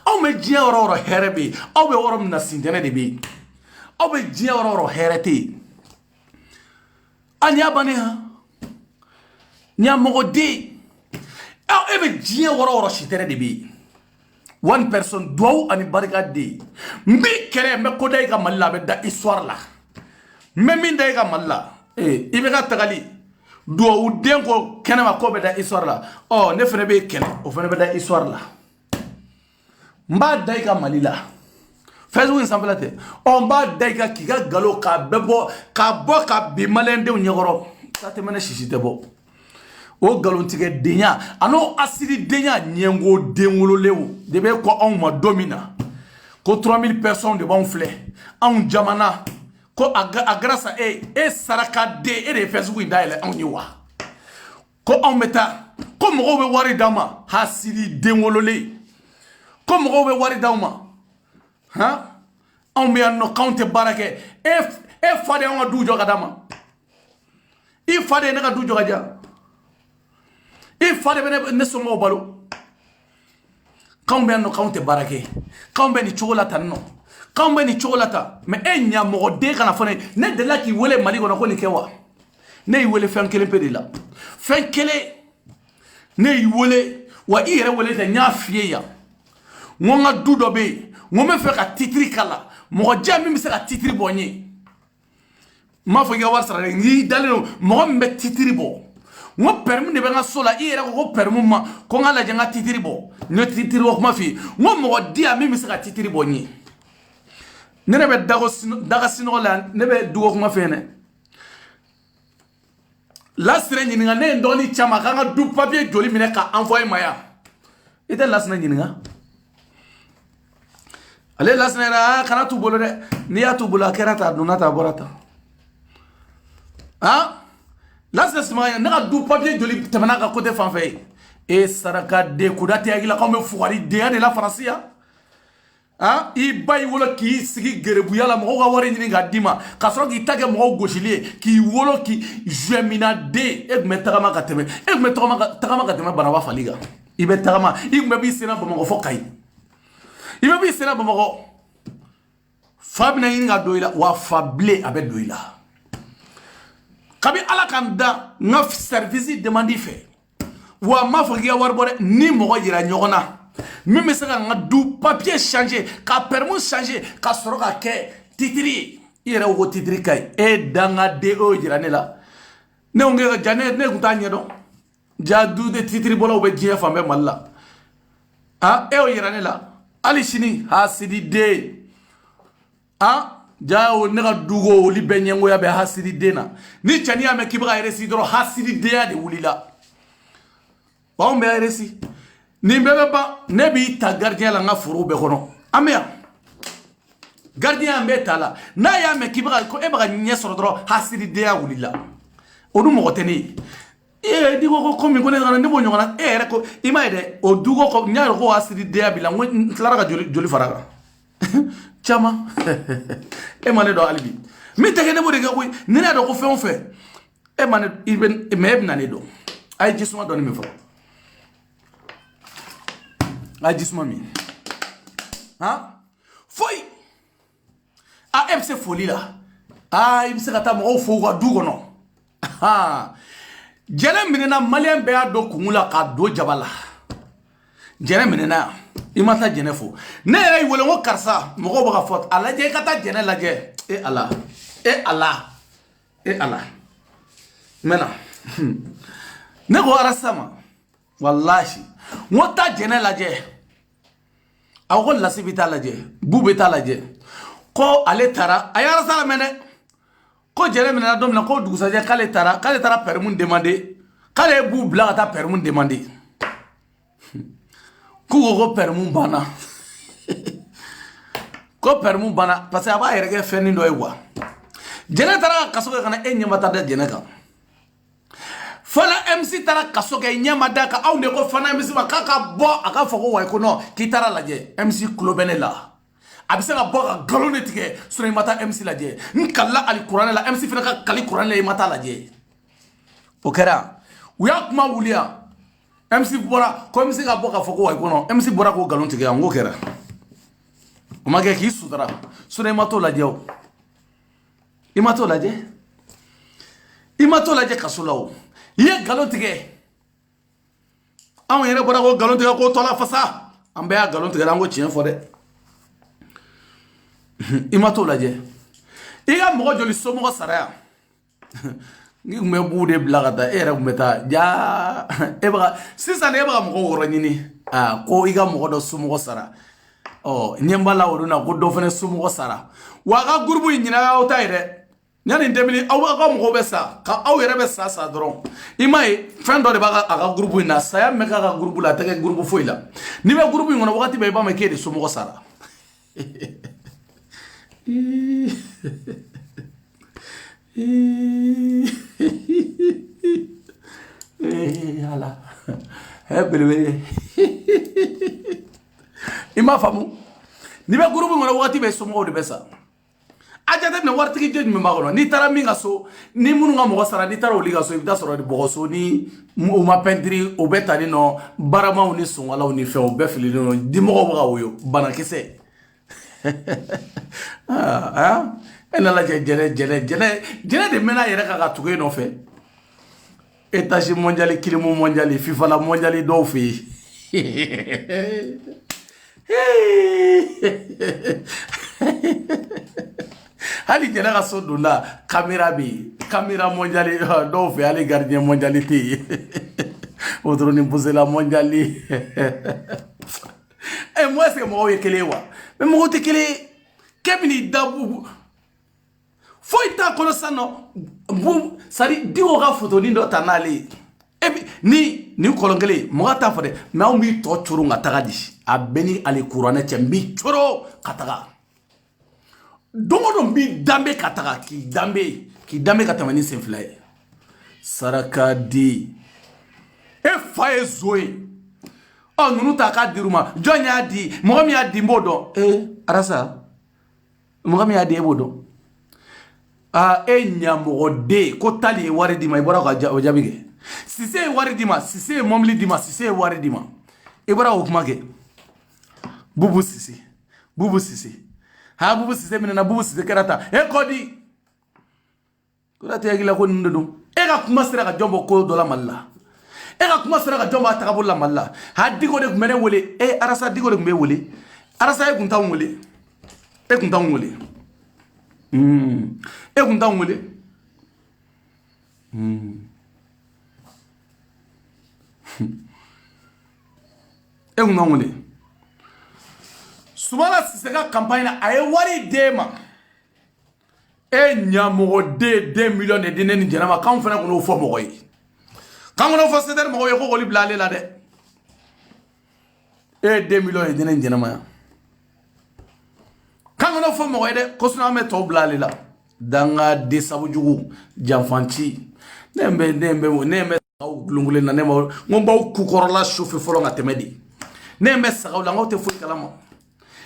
anw bɛ diɲɛ yɔrɔ yɔrɔ hɛrɛ bɛ yen aw bɛ yɔrɔ min na sintɛnɛ de bɛ yen aw bɛ diɲɛ yɔrɔ yɔrɔ hɛrɛ tɛ yen a nin y'a bannen ɲamɔgɔden e bɛ diɲɛ yɔrɔ yɔrɔ sitɛnɛ de bɛ yen one person duwawu ani barika de n b'i kɛlɛ n bɛ ko da i ka Mali la a bɛ da histoire la n bɛ min da i ka Mali la i bɛ ka tagali duwawu den ko kɛnɛma ko bɛ da histoire la ne fana bɛ kɛlɛ o fana bɛ da histoire la n b'a da i ka Mali la Facebook in sanfɛla tɛ n b'a da i ka k'i ka nkalon k'a bɛɛ bɔ ka bin maliyɛndenw ɲɛkɔrɔ k'a tɛmɛ ne sisi tɛ bɔ o nkalontigɛ denya an'o asidi denya ɲɛngo den wololenw de bɛ ko anw ma don min na ko 3000 personnes de b'anw filɛ anw jamana ko a grâce à e saraka den e de ye Facebook in dayɛlɛ anw ye wa ko anw bɛ taa ko mɔgɔw bɛ wari d'anw ma hasidi den wololen ko mɔgɔw bɛ wari d'anw ma anw bɛ yan nɔ k'anw tɛ baara kɛ e fa de y'anw ka du jɔ ka d'a ma i fa de ye ne ka du jɔ ka diya i fa de bɛ ne somɔgɔw balo k'anw bɛ yan nɔ k'anw tɛ baara kɛ k'anw bɛ nin cogo la tan nɔ k'anw bɛ nin cogo la tan mais e ɲamɔgɔden kana fɔ ne delila k'i wele Mali kɔnɔ ko nin kɛ wa ne y'i wele fɛn kelen pe de la fɛn kelen ne y'i wele wa i yɛrɛ wele tɛ n y'a f'i ye yan n ko n ka du dɔ bɛ yen n ko n bɛ fɛ ka titiri k'a la mɔgɔ diya min bɛ se ka titiri bɔ n ye n m'a fɔ i ka wari sara dɛ n'i dalen don mɔgɔ min bɛ titiri bɔ n ko permis de bɛ n ka so la i yɛrɛ ko permis ma ko n ka lajɛ n ka titiri bɔ n ye titiri bɔ kuma f'i ye n ko mɔgɔ di yan min bɛ se ka titiri bɔ n ye ne bɛ daga sinɔgɔ la ne bɛ dugawu kuma fɛ dɛ Lasina ɲininka ne ye n dɔgɔnin caman k'an ka du papier joli minɛ ka envoyer ma yan i tɛ Lasina ɲininka ale Lasina yɛrɛ kana t'u bolo dɛ n'i y'a t'u bolo a kɛra tan a donna tan a bɔra tan Lasina Sumaya ne ka du papier joli tɛmɛna ka côté fan fɛ e saraka de Kudate hakili la k'anw bɛ fugari denya de la Faransi yan i ba y'i wolo k'i sigi gɛrɛbuya la mɔgɔw ka wari ɲini k'a d'i ma ka sɔrɔ k'i ta kɛ mɔgɔw gosili ye k'i wolo k'i jɛminaden e tun bɛ tagama ka tɛmɛ Banaba Fali kan i bɛ tagama i tun bɛ b'i senna Bamakɔ fɔ Kayi i bɛ b'i senna Bamakɔ fa bɛna ɲini ka don i la wa fa bilen a bɛ don i la kabi Ala kan da n ka service demande fɛ wa n m'a fɔ k'i ka wari bɔ dɛ ni mɔgɔ yira ɲɔgɔn na min bɛ se ka n ka du papier changer ka permis changer ka sɔrɔ ka kɛ titiri ye i yɛrɛ ko titiri ka ɲi e dangaden o jira ne la ne ko ka ja ne tun t'a ɲɛdɔn ja du de titiri bɔlaw bɛ diɲɛ fan bɛɛ Mali la e y'o yira ne la hali sini hasidi den ah jao nega dugo oli benyengo ya be hasidi dena ni chani ya me kibra eresi dro hasidi dea de wulila ba on be eresi ni bebe ba ne bi ta gardien la nga furu be kono amea gardien be tala na ya me kibra ko e ba nyesoro dro hasidi dea wulila onu mo teni digo ko komi ko ne ngana ndebo nyona re ko imaide o dugo ko nyaaro ko hasidi dea bila ngo tlara ga joli faraga chama mane do alibi mi tege ne bodega ko ni na do ko fe on fe mane even meb na ne do ay jisuma do ni me fa ay jisuma mi ha foi a MC folie là ay mi se kata mo fo ko dugo no ha jele minena malien be ado kumula ka do jabala jele minena imata jene fo ne ay wole ngo karsa mo ko baka fot ala je kata jene la je ala mena ne ko arasama wallahi wota jene la je aw la sibita la je bubeta la je ko ale tara ayara sala mene ko jene mena dom na ko dugusa je kale tara permis demander kale bu bla ta permis demander ko permis bana ko permis bana parce que aba yerege fenni do ewa jene tara kaso kana enyamata da jene ka fana MC tara kaso ke enyamata ka aw ne ko fana MC ba kaka bo aka foko wa ko no ki tara laje MC Klobenela abise ka bo ka galone tike sura mata MC laje nkalla al Qur'an la MC fina ka kali Qur'an la mata laje okera uya kuma wulia MC bora ko MC ka boka foko wa kono MC bora ko galon tige ngo kera o mage ki sudara sura mato laje o imato laje kasulawo ye galon tige awon yere bora ko galon tige ko tola fasa ambe ya galon tige ngo chien fo de imato laje iga mo joli somo ko saraya ni me bude blagata era kumeta ja eba sisa ne eba mo ko nyini ko iga mo do sumo ko sara nyembala oduna ko do fene sumo ko sara wa ga groupe nyina o tayre nyani ndemini aw ga mo besa ka aw yere besa sa dron imai friend do de ba ga groupe na saya me ga groupe la tege groupe foila ni be groupe ngona wakati be ba me kede sumo ko sara ala belebe ima famu ni be groupe ngona wakati be sumo de besa ajate ne wartiki je me magono ni tara minga so ni munu nga mo sara ni tara oliga so ibita soro de bogoso ni o ma pentri o betani no barama oni so wala oni fe o be fili no di mo ko ga woyo bana kese ela la jere de mena yere ka tuge no fe étage mondial kilimo mondial FIFA la mondial do fi hali jere ka so dula caméra mondial do fi ali gardien mondialité otro ni poser la mondiali moi c'est moi yekele wa mais mo te kele kemini dabu foi ta kono sano bu sari diwo ga photo ni do tanali ebi ni kolongele mo ta fode ma mi to churu ngata di abeni ali qur'ane chambi choro kataga dongo bi dambe kataga ki dambe katamani senflay saraka di e faye zoe nunu ta ka diruma jonya di mo mi adi mbodo arasa mo mi adi ebodo nyambo de ko tali wari di ma ibora ka ojabige sise wari di ma sise momli di ma sise wari di ma ibora okumage bubu sise bubu sise minena bubu sise kerata kodi kurata yagila ko ndodo ka kuma sira ka jombo ko dola malla ega kuma sera ka jomba takabula malla ha digo de mene wole arasa digo de mbe wole arasa e kunta wole e kunta wole sumala sisega campagne ay wari dema e nyamogo de 2 millions de dinen ni janama kan fana kono fo mogo yi kan kono fo seder mogo yi ko goli blale la de e 2 millions de dinen janama ya kan kono fo mogo yi de ko suna me to blale la danga de sabujugu janfanci nembe lungule na nema ngomba ku korola shofe folo nga temedi nembe sagaw la ngote fo kalama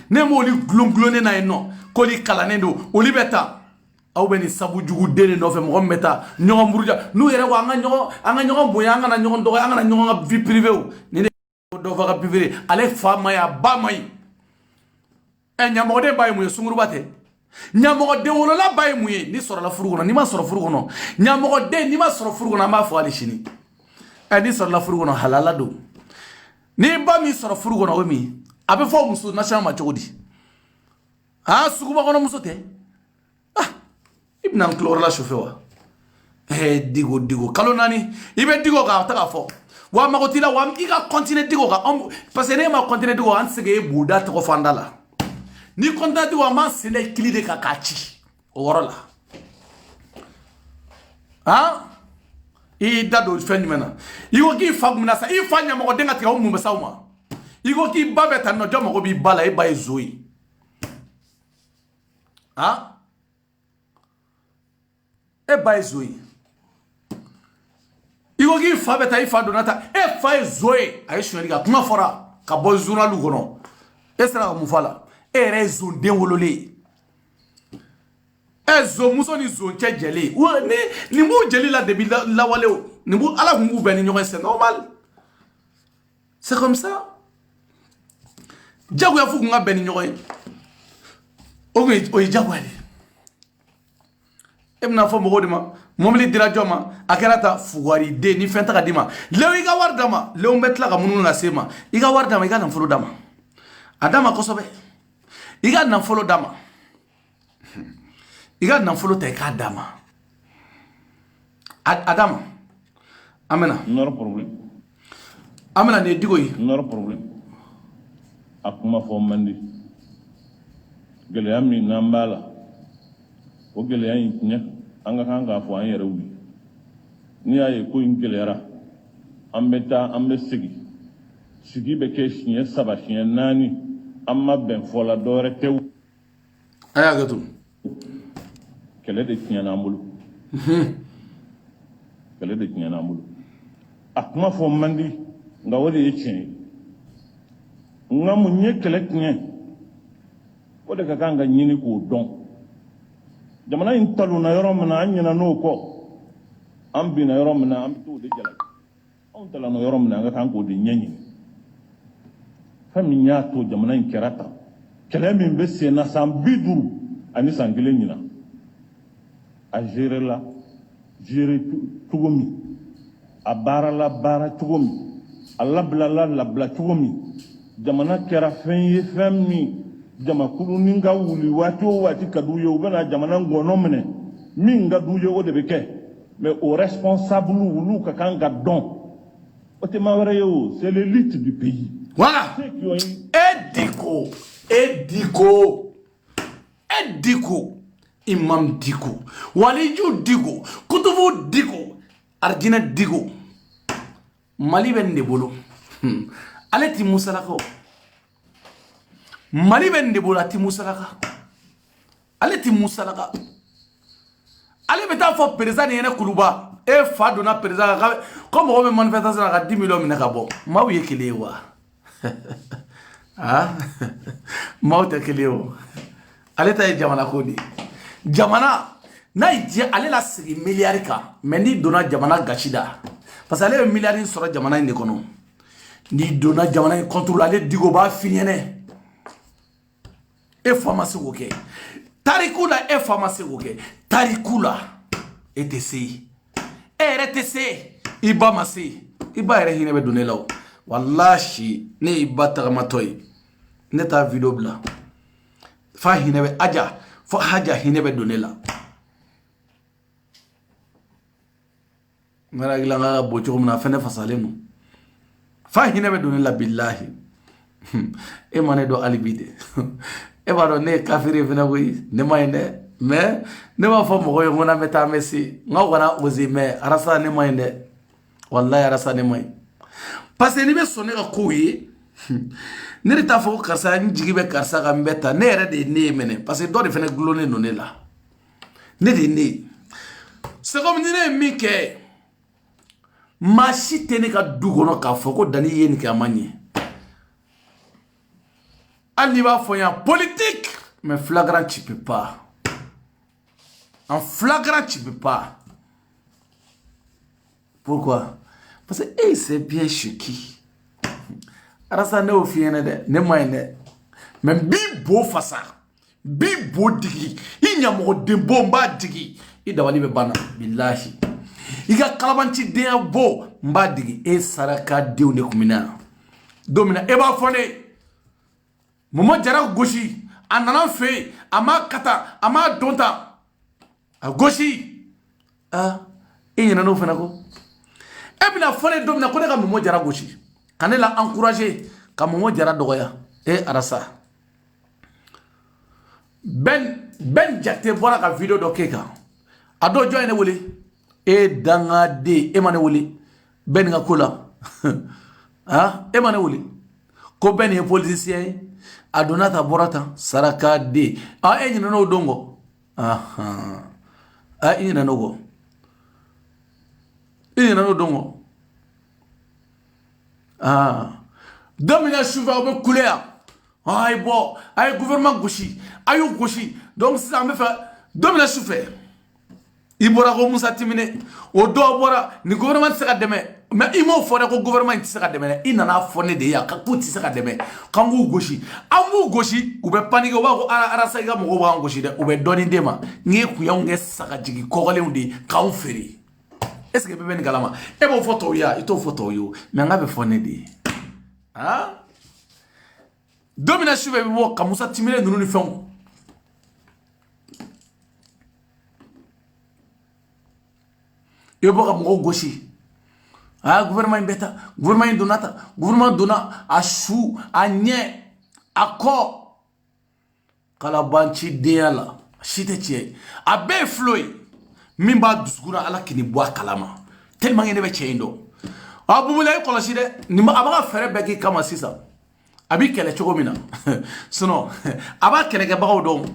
nemo li glunglone na eno ko li kalane do oli beta aw beni sabu jugu dene no fe mo meta ñogo murja nu yere wa anga ñogo boya anga na ñogo ndo anga na ñogo vie privée ni do fa privé ale fa maya ba may e ñamo de bay mu sunguru bate ñamo de wolo la bay mu ni soro la furugo ni ma soro furugo no ñamo de ni ma soro furugo na ma fo ali shini e ni soro la furugo no halala do ni ba mi soro furugo no mi abe fo musu na chama chogodi ha sukuba kono muso te ibn chlore la chauffeur digo kalo nani ibe digo ka ta fo wa makotila wa iga continue digo ka parce que ne ma continue digo an sege buda to fandala ni konta digo ma sele kilide ka kachi o worola ha i dado fenimena igo ki fagmuna sa i fanya mo denga ti o mu sauma igo ki babeta no jomo ko bi bala e bay zoyi ha e bay zoyi igo ki fa beta ifa donata e fa zoyi ay shuri ga kuma fora ka bo journalu gono e sera mu fala e rezo de wolole e zo muso ni zo chejele ni mu jeli la debi la wale ni mu ala mu ben ni c'est normal c'est comme ça jago ya fuku nga ben ni o jagwale emna fo mo dima momli dira joma akerata fuwari de ni fenta ka dima lewi ga wardama lew metla ka mununa sema iga wardama iga nan folo dama adama kosobe iga nan folo dama iga nan folo te ka dama adama amena no problem amena ne digo yi no problem akuma fo mandi gele ami nambala o gele ayi nya anga kanga fo an yere wi ni aye ko in gele ra ambe sigi be ke shine saba shine nani amma ben fo la dore tew aya gatu kele de tinya na mulu kele de tinya na mulu akuma fo mandi nga wodi yechi nga mu nye kele tinya o de ka kanga nyini ko don jamana in talu na yoro mana anyina no ko ambi na yoro mana ambi to de jala on tala no yoro mana nga kan ko de nyenyi fami nya to jamana in kerata kele min be se na sambiduru ani sangile nyina a gérer la gérer tugomi a bara la bara tugomi a labla la labla tugomi jamana kera fenye fami jama kulu ninga wuli wati kadu yo bana jamana ngono mene minga du yo de beke mais au responsable wulu ka kanga don o te mawere yo c'est l'élite du pays voilà ediko imam diko waliju diko kutubu diko arjina diko mali ben de bolo aleti musalako mali ben de bolo ati musalaka aleti musalaka ale beta fo président yene kuluba e fa dona président ka comme on manifestation ka 10 millions minaka bo mawu yekelewa ah mawu tekelewa ale tay jamana ko di jamana na idi ale la sigi milliard ka mais ni dona jamana gachida parce que ale milliard soro jamana ni kono ni dona jamana contrôle ale digo ba finene e pharmacie ko ke tarikula e pharmacie ko ke tarikula etc RTC iba masi iba ere hine be donelaw wallahi ne iba tagamatoy ne ta video bla fa hine be aja fa haja hine be donela mara gila nga bocho mna fene fasalemu fa hine be donela billahi e mane do alibide e baro ne kafiri fena boy ne mayne mais ne m'a fɔ mɔgɔ ye ko n'an bɛ taa Messi n ka kana oser mais arasa ne ma ɲi dɛ wallahi arasa ne ma ɲi parce que n'i bɛ sɔn ne ka kow ye ne de t'a fɔ ko karisa n jigi bɛ karisa kan n bɛ ta ne yɛrɛ de ye ne ye mɛnɛ parce que dɔ de fana gulonnen don ne la ne de ye ne ye c'est comme ni ne ye min kɛ maa si tɛ ne ka du kɔnɔ k'a fɔ ko Dani ye nin kɛ a ma ɲɛ hali n'i b'a fɔ n ɲa politique mais flagrant tu peux pas en flagrant tu peux pas pourquoi parce que il s'est bien choqué arasa ne y'o f'i ɲɛna dɛ ne ma ɲi dɛ mais n b'i bo fasa n b'i bo digi i ɲamɔgɔden bo n b'a digi i dabali bɛ banna bilahi i ka kalabancidenya bo n b'a digi e sarakadenw de tun bɛ na don min na e b'a fɔ ne Momo Jara gosi a nana n fɛ yen a m'a kata a m'a don tan a gosi e ɲinɛ n'o fana ko e bɛna fɔ ne don min na ko ne ka Momo Jara gosi ka ne la encourager ka Momo Jara dɔgɔya arasa Ben Jate bɔra ka video dɔ kɛ kan a dɔ jɔn ye ne wele e dangaden e ma ne wele Ben ka ko la e ma ne wele ko Ben ye politicien ye a donna ta bɔra tan sarakaden e ɲinɛ n'o don kɔ i ɲinɛ n'o kɔ i ɲinɛ n'o don kɔ don min na sufɛ aw bɛ kule yan a ye bɔ a ye gouvernement gosi a y'u gosi donc sisan an bɛ fɛ don min na sufɛ i bɔra ko Musa Timine o dɔw bɔra ni gouvernement tɛ se ka dɛmɛ mais i m'o fɔ dɛ ko gouvernement tɛ se ka dɛmɛ dɛ i nana fɔ ne de ye k'u tɛ se ka dɛmɛ k'an b'u gosi an b'u gosi u bɛ paniquer u b'a fɔ arasa i ka mɔgɔw b'an gosi dɛ u bɛ dɔɔnin d'e ma n'i ye kun y'anw kɛ sagajigi kɔgɔlenw de ye k'anw feere est ce que bɛɛ bɛ nin kalama e b'o fɔ tɔw ye i t'o fɔ tɔw ye o mais an ka bɛ fɔ ne de ye don min na sufɛ bɛ bɔ ka Musa Timine ninnu ni fɛnw i bɛ bɔ ka mɔgɔw gosi gouvernement in bɛ ta gouvernement in donna ta gouvernement donna a su a ɲɛ a kɔ kalabancidenya la si tɛ tiɲɛ ye a bɛɛ ye filo ye min b'a dusukun na ala k'i ni bɔ a kalama tellement que ne bɛ cɛ in dɔn Bubula i kɔlɔsi dɛ a b'a ka fɛɛrɛ bɛɛ k'i kama sisan a b'i kɛlɛ cogo min na sinon a b'a kɛlɛkɛbagaw dɔn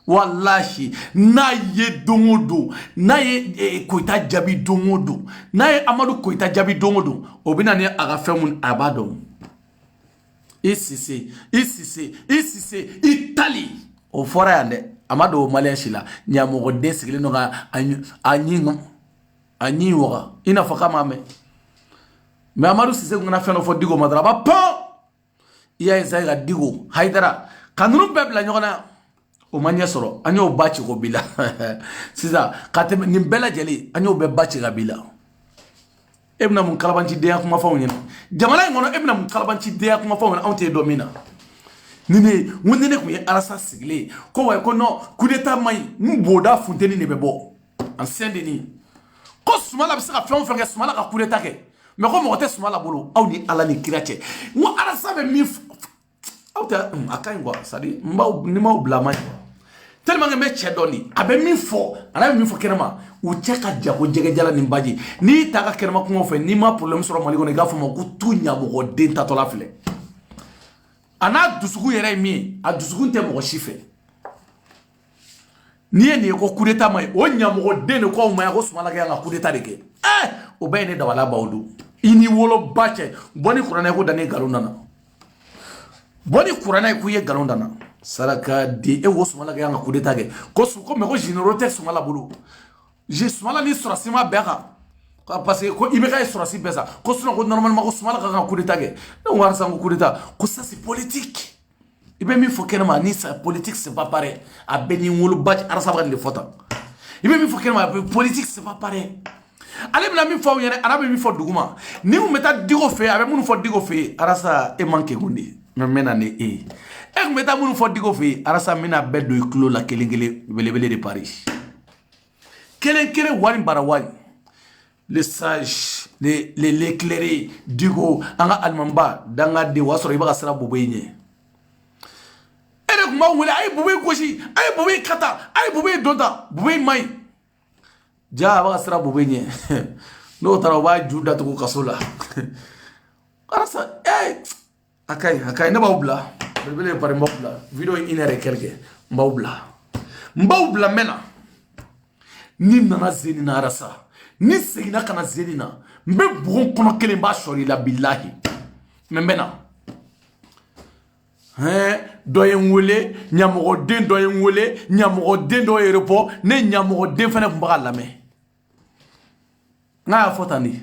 wallahi n'a ye don o don n'a ye Koyita jaabi don o don n'a ye Amadu Koyita jaabi don o don o bɛ na ni a ka fɛn mun a b'a dɔn i Sise i tali o fɔra yan dɛ a ma don o maliyɛn si la ɲamɔgɔden sigilen don ka a ɲi waga i n'a fɔ k'a m'a mɛn mais Amadu Sise kun kana fɛn dɔ fɔ Diko ma dɔrɔn a b'a pɔn i y'a essayer ka Diko Hayidara ka ninnu bɛɛ bila ɲɔgɔn na o ma ɲɛ sɔrɔ an y'o ba ci ko bi la sisan ka tɛmɛ nin bɛɛ lajɛlen an y'o bɛɛ ba ci ka bi la e bɛna mun kalabancidenya kumafɛnw ɲɛna jamana in kɔnɔ e bɛna mun kalabancidenya kumafɛnw ɲɛna anw tɛ dɔn min na ni ne kun ye arasa sigilen ko wa ko non coup d'état ma ɲi n bɔda funteni de bɛ bɔ en Saint-Denis ko Sumala bɛ se ka fɛn o fɛn kɛ Sumala ka coup d'état kɛ mais ko mɔgɔ tɛ Sumala bolo aw ni Ala ni kira cɛ n ko arasa bɛ min aw tɛ a ka ɲi quoi c'est à dire ni m'aw bila ma ɲi tellement que n bɛ cɛ dɔn nin a bɛ min fɔ a n'a bɛ min fɔ kɛnɛma u cɛ ka jan ko jɛgɛjala ni baji n'i y'i ta ka kɛnɛma kumaw fɛ n'i ma problème sɔrɔ Mali kɔnɔ i k'a fɔ ma ko tu ɲamɔgɔden tatɔla filɛ a n'a dusukun yɛrɛ ye min ye a dusukun tɛ mɔgɔ si fɛ n'i ye nin ye ko coup d'état ma ɲi o ɲamɔgɔden de ko aw ma yan ko Sumala kɛ yan ka coup d'état de kɛ o bɛɛ ye ne dabala baw don i ni woloba cɛ bɔ ni kuranɛ ko Dani ye nkalon nana bɔ ni kuranɛ ko i ye nkalon nana saraka di e wo Sumala kɛ yan ka coup d'état kɛ ko mais ko généraux tɛ Sumala bolo Sumala ni sɔrɔsi ma bɛɛ kan parce que ko i bɛ ka ye sɔrɔsi bɛɛ sa ko sinon ko normalement ko Sumala ka kan ka coup d'état kɛ ne ko arasa ko coup d'état ko ça c'est politique i bɛ min fɔ kɛnɛma ni sa politique c'est pas pareil a bɛɛ ni woloba arasa bɛ ka nin de fɔ tan i bɛ min fɔ kɛnɛma politique c'est pas pareil ale bɛna min fɔ aw ɲɛna ala bɛ min fɔ duguma ni kun bɛ taa Diko fɛ a bɛ minnu fɔ Diko fɛ arasa e man kɛkun de mais n bɛ na ni e kun bɛ taa minnu fɔ Diko fɛ arasa n bɛna bɛɛ don i tulo la kelen kelen belebele de Paris kelen kelen wari bara wari les sages l'éclairé Diko an ka alimamba dangaden o y'a sɔrɔ i bɛ ka sira bɔ i ɲɛ e de kun ma wele ay bube goshi ay bube kata ay bube donda bube mai ja ba sira bube nye no tara ba juda to kasola arasa akai ne ba ubla bele pare mbobla video inere kelke mbawbla mena ni nana zeni na arasa ni segina kana zeni na mbe bugon kono kelen ba shori la billahi mbena doyen wele nyamogo den doyen wele nyamogo den do repo ne nyamogo den fana kumba lame nga fotani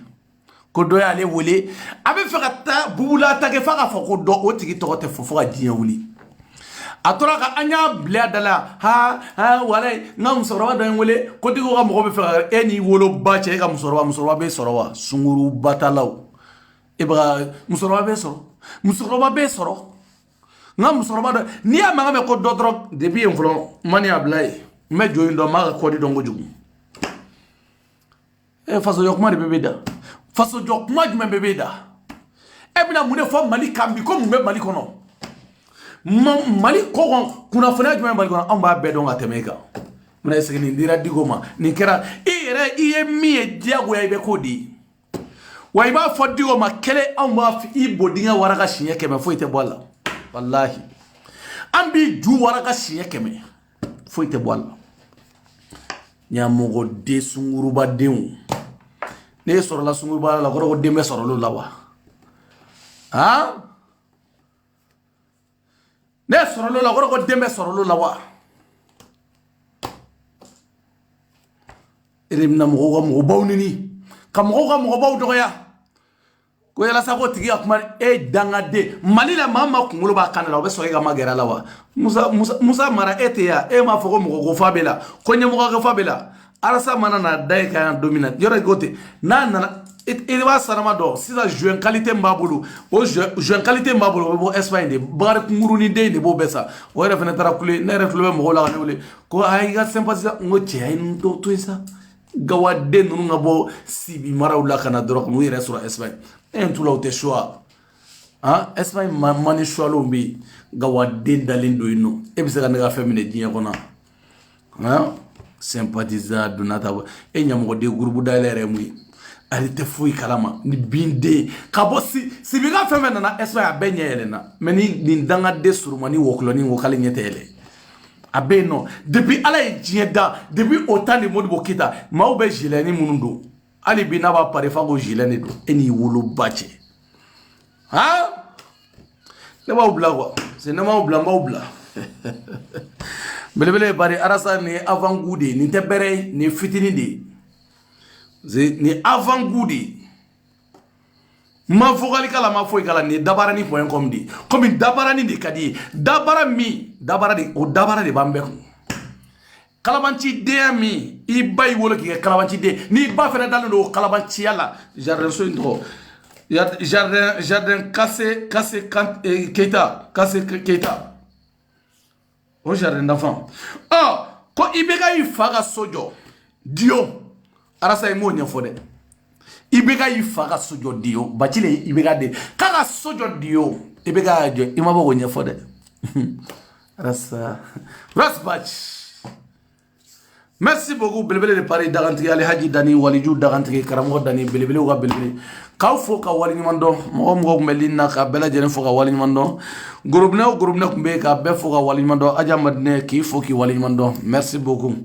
ko doya ale wele abe fekata bubula take faka foko do o tigi to te fofo ga diya wuli atora ka anya bla dala ha wala nga musoroba doyen wele ko digo ga mo be feka eni wolo ba che ga musoroba be sorowa sunguru batalaw ibra musoroba be soro nga musoroba do ni amanga me ko dodro depuis enflo mani ablay me joyindo ma ko di dongo jugu faso yokuma de bebeda faso jokuma jume bebeda ebina mune fo mali kambi ko mumbe mali kono mali ko kuna fona jume mali kono amba be donga temeka muna segini ndira digoma ni kera iye miye diago ya ibe kodi wa iba fo digoma kele amba fi ibodinga waraka shinye keme fo ite bola wallahi ambi ju waraka shinye keme fo ite bola nyamogo de sunguruba deun ne soro la sunguruba la ko dembe soro lo lawa ne soro lo la ko dembe soro lo lawa elimna mo bawnini kam mo baw do ya ko yala sa ko tigi akuma dangade malila mama kungulo ba kanala be so ga magera lawa musa mara eteya ma foko mo go fabela ko nyamo go fabela arasa mana na dai kan dominant yoro gote na il va sarama do sisa jouer qualité mbabulu o jouer qualité mbabulu bo Espagne de bar kunguru ni de bo besa o re fena tara kule ne re flube mo la ne ko ay ga sympathie ngo che ay no to isa gawade no ngabo sibi mara ula kana doro mo ire sur Espagne en tout là te choix Espagne mani choix lo mbi gawade dalindo ino e bisa ka nga femine dinya kona sympathisant donata e nyamogo de groupe dalere mu ali te fui kalama ni binde kabo si biga femena na Espagne abenye elena meni ni ndanga de surumani woklo ni wokale nyetele abeno depuis ala jieda depuis autant de mode bokita maube jileni munundo ali bina ba pare fago jileni do eni wulu bache le ba ubla quoi c'est ne ma ubla belebele bari arasa ni avant goudi ni tebere ni fitini di ni avant goudi ma vogali kala ma foi kala ni dabara ni point comme di comme dabara ni di kadi dabara de bambe kalabanci de mi i bay wolo ki kalabanci de ni ba fere dal do kalabanci yalla jardin so ndo jardin cassé keita au jardin d'enfant ko ibega ifaga sojo dio arasa imo nyafode ibega ifaga sojo dio bachile ibega de kaga sojo dio ibega je imabo nyafode arasa rasbach. Merci beaucoup belebele de Paris daganti ali haji dani waliju daganti karamo dani belebele wa belebele kaw fo ka wali mando mo melina ka bela jene fo ka wali mando groupe ne kumbe ka be fo ka wali mando aja madne ki fo ki wali mando merci beaucoup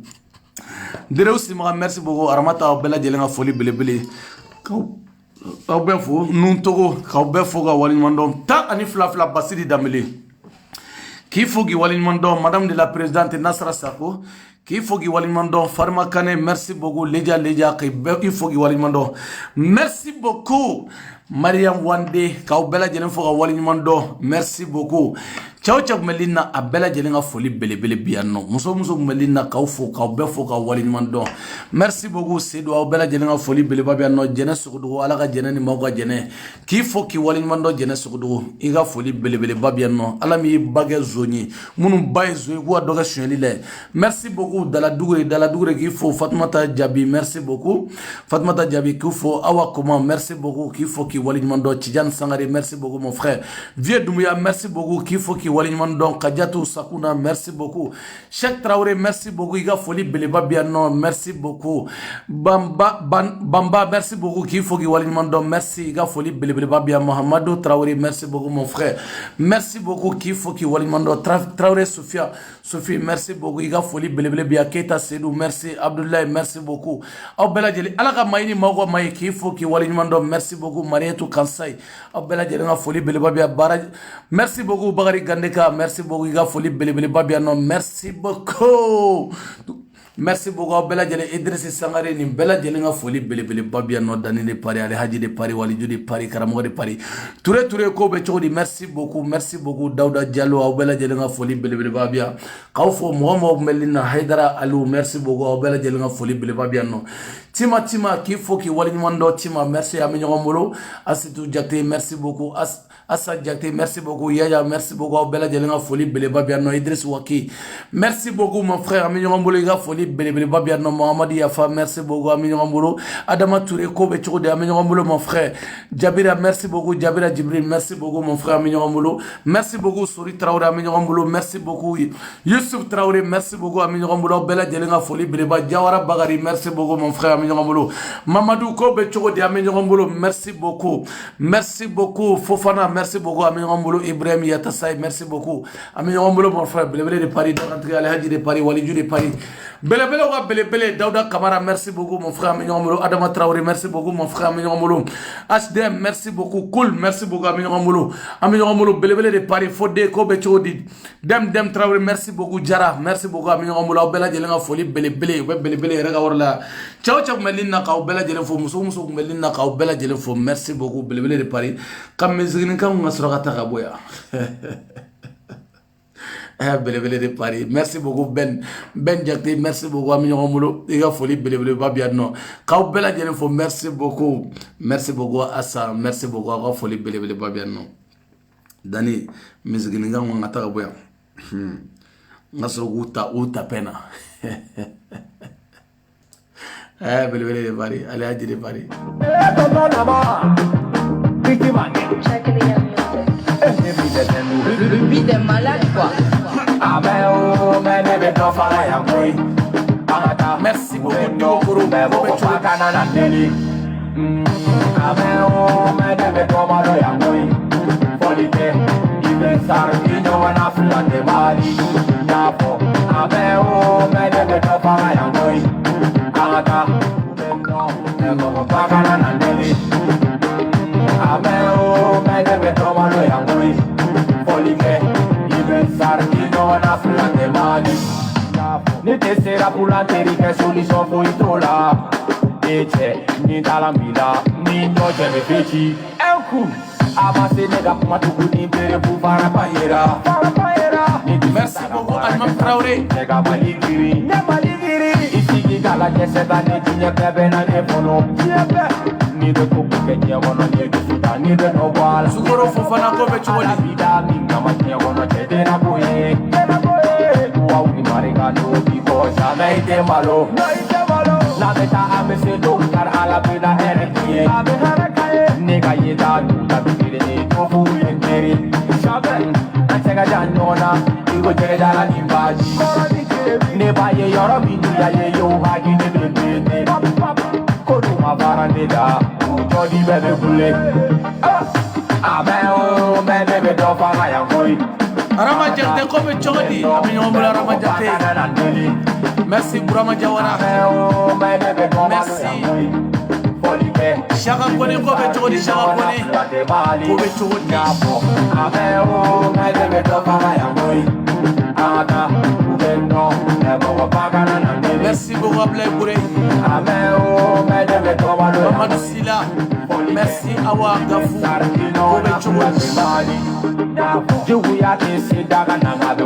dire aussi merci beaucoup aramata bela jene nga foli belebele kaw be fo nun togo kaw be fo ka wali mando ta ani fla basidi damele ki fo ki wali mando madame de la présidente Nasra Sako qui faut qu'il walimando Farma Kane merci beaucoup Leja il faut qu'il walimando merci beaucoup Mariam Wande ka bela jelen fo ka walimando merci beaucoup ciao melina a bela jelen ka foli belebele bianno muso melina ka fo ka be fo ka walimando merci beaucoup Seydou a bela jelen ka foli beleba bianno jene sukudu ala ka jene ni mawga jene qui faut qu'il walimando jene sukudu i ka foli belebele babianno ala mi bagel zoni munu bay zo ko doga sheli le merci beaucoup dala dugure qui faut Fatmata Diaby merci beaucoup Fatmata Diaby qui faut awa comment merci beaucoup qui faut qui walimando Tidiane Sangare merci beaucoup mon frère Vieux Doumbouya merci beaucoup qui faut qui wali ɲuman dɔn Kadiatou Sakuna merci beaucoup Cheikh Traoré merci beaucoup i ka foli beleba bi yan nɔ merci beaucoup Bamba merci beaucoup k'i fo k'i wali ɲuman dɔn merci i ka foli belebeleba bi yan Mohamedou Traoré merci beaucoup mon frère merci beaucoup k'i fo k'i wali ɲuman dɔn Traoré Sophie merci beaucoup i ka foli belebele bi yan Keita Seydou merci Abdoulaye merci beaucoup aw bɛɛ lajɛlen ala ka maɲi ni maaw ka maɲi k'i fo k'i wali ɲuman dɔn merci beaucoup Marietou Kansai aw bɛɛ lajɛlen ka foli belebeleba bi yan baara merci beaucoup Bakari Gandeka merci beaucoup i ka foli belebeleba bi yan nɔ merci beaucoup merci beaucoup aw bɛɛ lajɛlen Idrissa Sangare nin bɛɛ lajɛlen ka foli belebeleba bi yan nɔ Dani de Paris Alhaji de Paris Waliju de Paris karamɔgɔ de Paris Touré ko bɛ cogo di merci beaucoup Dawuda Diallo aw bɛɛ lajɛlen ka foli belebeleba bi yan k'aw fo mɔgɔ bɛ na Haidara Aliou merci beaucoup aw bɛɛ lajɛlen ka foli belebeleba bi yan nɔ Tima k'i fo k'i wali ɲuman dɔn Tima merci an bɛ ɲɔgɔn bolo Asitou Diakité merci beaucoup Assa Diakité merci beaucoup Yaya merci beaucoup aw bɛɛ lajɛlen ka foli belebeleba bi yan nɔ Idriss Waki merci beaucoup mon frère an bɛ ɲɔgɔn bolo i ka foli belebeleba bi yan nɔ Mohamadi Yafa merci beaucoup an bɛ ɲɔgɔn bolo Adama Touré ko bɛ cogo di an bɛ ɲɔgɔn bolo mon frère Jabira merci beaucoup Jabira Djibril merci beaucoup mon frère an bɛ ɲɔgɔn bolo merci beaucoup Sori Traoré an bɛ ɲɔgɔn bolo merci beaucoup Youssouf Traoré merci beaucoup an bɛ ɲɔgɔn bolo aw bɛɛ lajɛlen ka foli belebeleba Jawara Bagari merci beaucoup mon frère an bɛ ɲɔgɔn bolo Mamadou ko bɛ cogo di an bɛ ɲɔgɔn bolo merci beaucoup Fofana merci beaucoup an bɛ ɲɔgɔn bolo Ibrahim Yatasai merci beaucoup an bɛ ɲɔgɔn bolo mon frère belebele de Paris Dantigi Alhaji de Paris Waliju de Paris belebele ka belebele Dawuda Kamara merci beaucoup mon frère an bɛ ɲɔgɔn bolo Adama Traoré merci beaucoup mon frère an bɛ ɲɔgɔn bolo HDM merci beaucoup Cool merci beaucoup an bɛ ɲɔgɔn bolo belebele de Paris Fodé ko bɛ cogo di Dem Traoré merci beaucoup Jara merci beaucoup an bɛ ɲɔgɔn bolo aw bɛɛ lajɛlen ka foli belebele u bɛ belebele yɛrɛ ka yɔrɔ la cɛw kun bɛ lin na k'aw bɛɛ lajɛlen fo muso kun bɛ lin na k'aw bɛɛ lajɛlen fo merci beaucoup belebele de Paris ka mɛnsiginikan ka sɔrɔ ka ta ka bɔ yan belebele de Paris merci beaucoup Ben Diakité merci beaucoup an bɛ ɲɔgɔn bolo i ka foli belebeleba bi yan nɔ k'aw bɛɛ lajɛlen fo merci beaucoup Assa merci beaucoup aw ka foli belebeleba bi yan nɔ Dani mɛnsiginikan ka ta ka bɔ yan n ka sɔrɔ k'u ta pɛn na belebele de Paris Alhaji de Paris le beat est malade quoi. merci beaucoup Ni te sera pour la terre que solution pour y trola. Et ni dans la mila, ni no je me feti. Un coup, avancez les gars pour tout ni pere pour para païra. merci beaucoup Alman Traoré. Nega maligiri, ici qui gala que cette année tu n'es pas ben à l'épono. Ni de coupe que ni on ni de suta ni de no wala. Sugoro Fofana ko bɛ cogo di vida mi ngama ni on te na boye. No because jamais été malo. La beta a me se do car a la pena heretier. Nega yeda du ta bibire to fu enteri. Shaben antega janona igo jeda la nimbaji. Ne baye yoro mi ya ye yo hagi ne bebe. Ko du ma barande da u jodi bebe bule. Amen me bebe do fa ma ya koi. Arama Diakité ko bɛ cogo di an bɛ ɲɔgɔn bolo Arama Diakité merci Burama Jawara merci Chaka Kone ko bɛ cogo di Chaka Kone ko bɛ cogo di merci beaucoup Ablaye Bouré Mamadou Sila merci Awa Gafou ko bɛ cogo di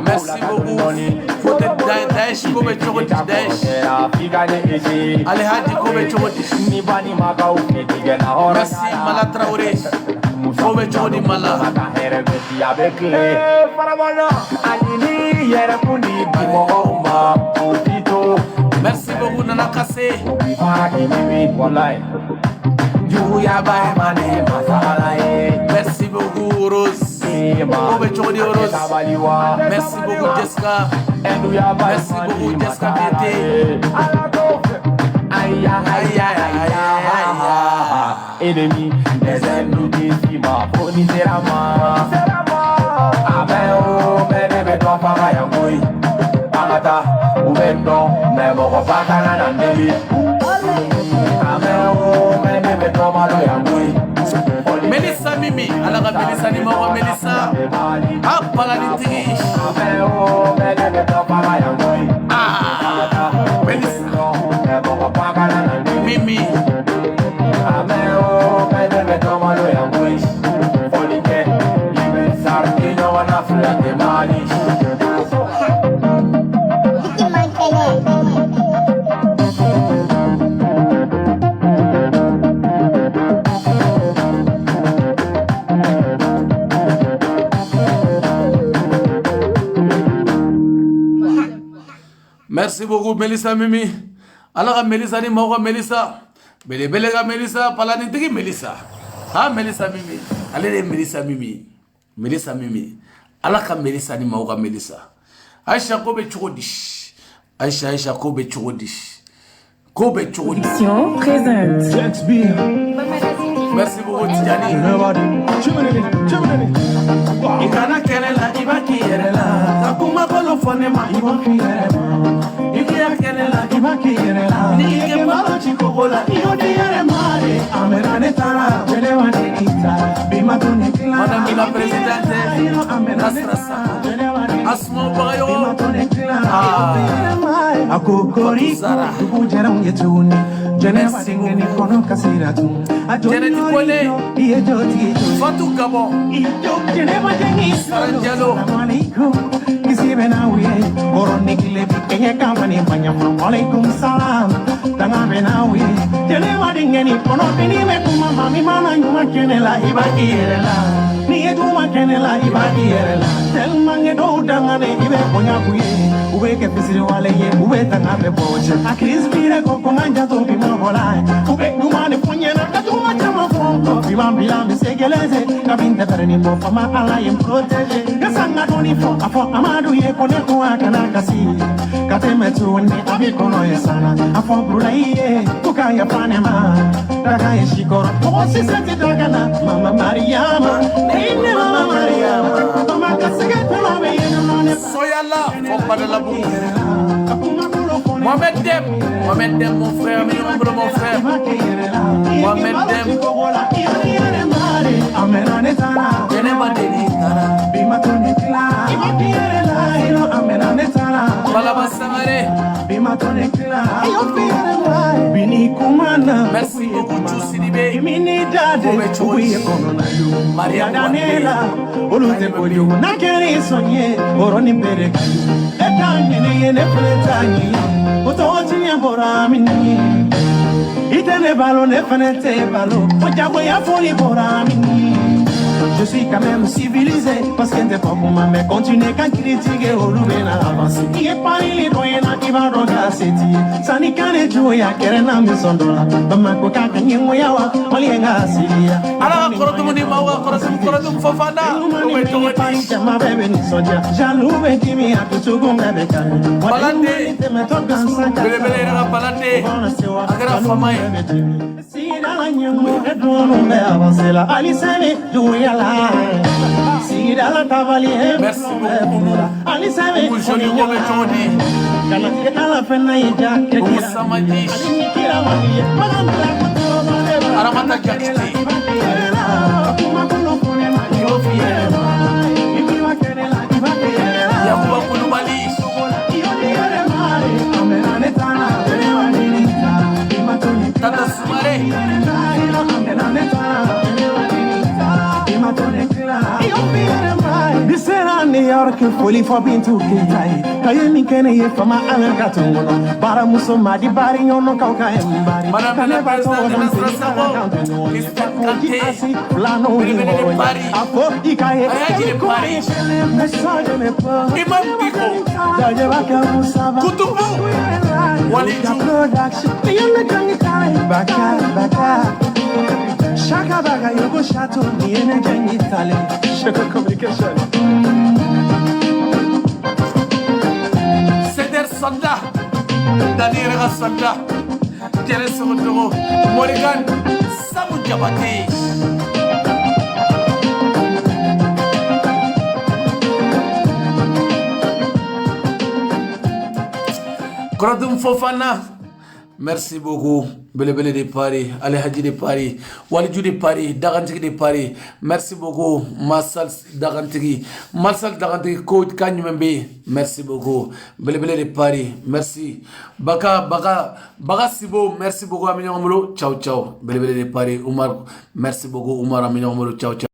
merci beaucoup Fote Daesh ko bɛ cogo di Daesh Alhaji ko bɛ cogo di merci Mala Traoré ko bɛ cogo di Mala merci beaucoup Nana Kassé merci beaucoup Rose Merci beaucoup Jessica. Merci beaucoup Jessica Biété. Aïe aïe aïe aïe. Ennemi des ennemis qui m'a fourni c'est la mort. Amen oh mais toi pas ya boy. Amata ou non mais mon papa kana ndeli. Amen oh mais toi malo ya boy. Melissa Mimi, alors Melissa ni maman Melissa. Ah, Palanitri. Ah, Melissa. Mimi. Merci beaucoup Melissa Mimi. Alors Melissa ni maman Melissa. Belega Melissa, Palanitri Melissa. Ah Melissa Mimi. Allez Melissa Mimi. Melissa Mimi. Alors Melissa ni maman Melissa. Aïcha Kobe Chodish. Aïcha Kobe Chodish. Kobe Chodish. Présente. Merci beaucoup Tidjani. Ikana kelela ibaki yerela. Takuma kolo fonema ibaki yerela. Ikia kelela ibaki yerela. Nike malo chikobola iodi yeremare. Amerane tara jelewa nikita. Bima tunikila. Madame la Présidente. Nasrasa. Asmo Bagayo. Akokori kujera ungetuni. Jeneva singeni kono kasiratu. Jeneti Kole. Fatou Gabon. Jeneva jengi Saranjalo. Assalamualaikum. Kisibe na wiye. Koroni kilebi kenye kampani panyama. Alaikum salam. Tangabe na wiye. Jeneva dingeni kono piniwe kuma mami mana nyuma kenela ibaki yerela. Niye tuma kenela ibaki yerela. Telmange do dangane ibe konya kuye. Ube ke pisiri wale ye ube tangabe boche. Akris mire koko nganja to bimo bolai. Ube numane punyena katuma chama fonko. Bimambila misegeleze. Kabinte pereni mo fama ala yem protege. Kasanga doni fo afo amadu ye kone kuwa kanakasi. Kateme tuwende abikono yesana. Afo brula iye kuka ya panema. Taka ye shikoro. Owo siseti dagana. Mama Mariama. Neine Mama Mariama. Mama kasige tulobe yenonone. Soyala, Fomba la Boue. Mohamed Dem, mon frère, mon frère. Mohamed Dem. Merci beaucoup, Sidibé. Maria Daniela, Oluzeboliu, Nakeri Sonye, Oroni Berek, Etani, Nepretani, Otochi Boramini, Itane Balo, Nefanete Balo, Ojaboya Foli Boramini. Je suis quand même civilisé parce que t'es pas pour ma mère. Continue qu'à critiquer au Loubena avance. Il est pas les doyens qui va regarder. Sani kane juya kerena misondola. Bama ko kaka nyimoyawa olienga silia. Alors korotumu ni mawa korotum fofana. Owe tongoti. Jama bebe ni soja. Jalube kimi akuchugunga beka. Balande. Bele bele na balande. Agara famaye. Sida la nyango edono me avancela. Alisene juya la. Sida la cavalier. Merci beaucoup. Alisene joli Owe tongoti. Kala fena ija Owe samadish. Aramata kakiti. Yakuba Kulubali. Tata Sumare. This is New York, fully for being too gay. Kayemi kene ye fama America tungono. Bara muso madi bari yono kauka embari. Madame la Présidente Nasrasabo. Christian Kanté. Apo ikaye. Ayajile Paris. Imam Biko. Kutubu. Waliju. Shaka baga yogo shato niene jengi tale. Shaka communication. Seder Sonda, Daniel Sonda, Jere Sogotogo, Morgan, Samu Jabate. Grodum Fofana, merci beaucoup. Bele de Paris, Alhaji de Paris, Waliju de Paris, Dagantigi de Paris. Merci beaucoup, Marsal Dagantigi. Marsal Dagantigi, Code Kanyumembe. Merci beaucoup. Bele de Paris, merci. Baka Sibo, merci beaucoup, Aminyamolo. Ciao, ciao. Bele de Paris, Oumar, merci beaucoup, Oumar Aminyamolo. Ciao, ciao.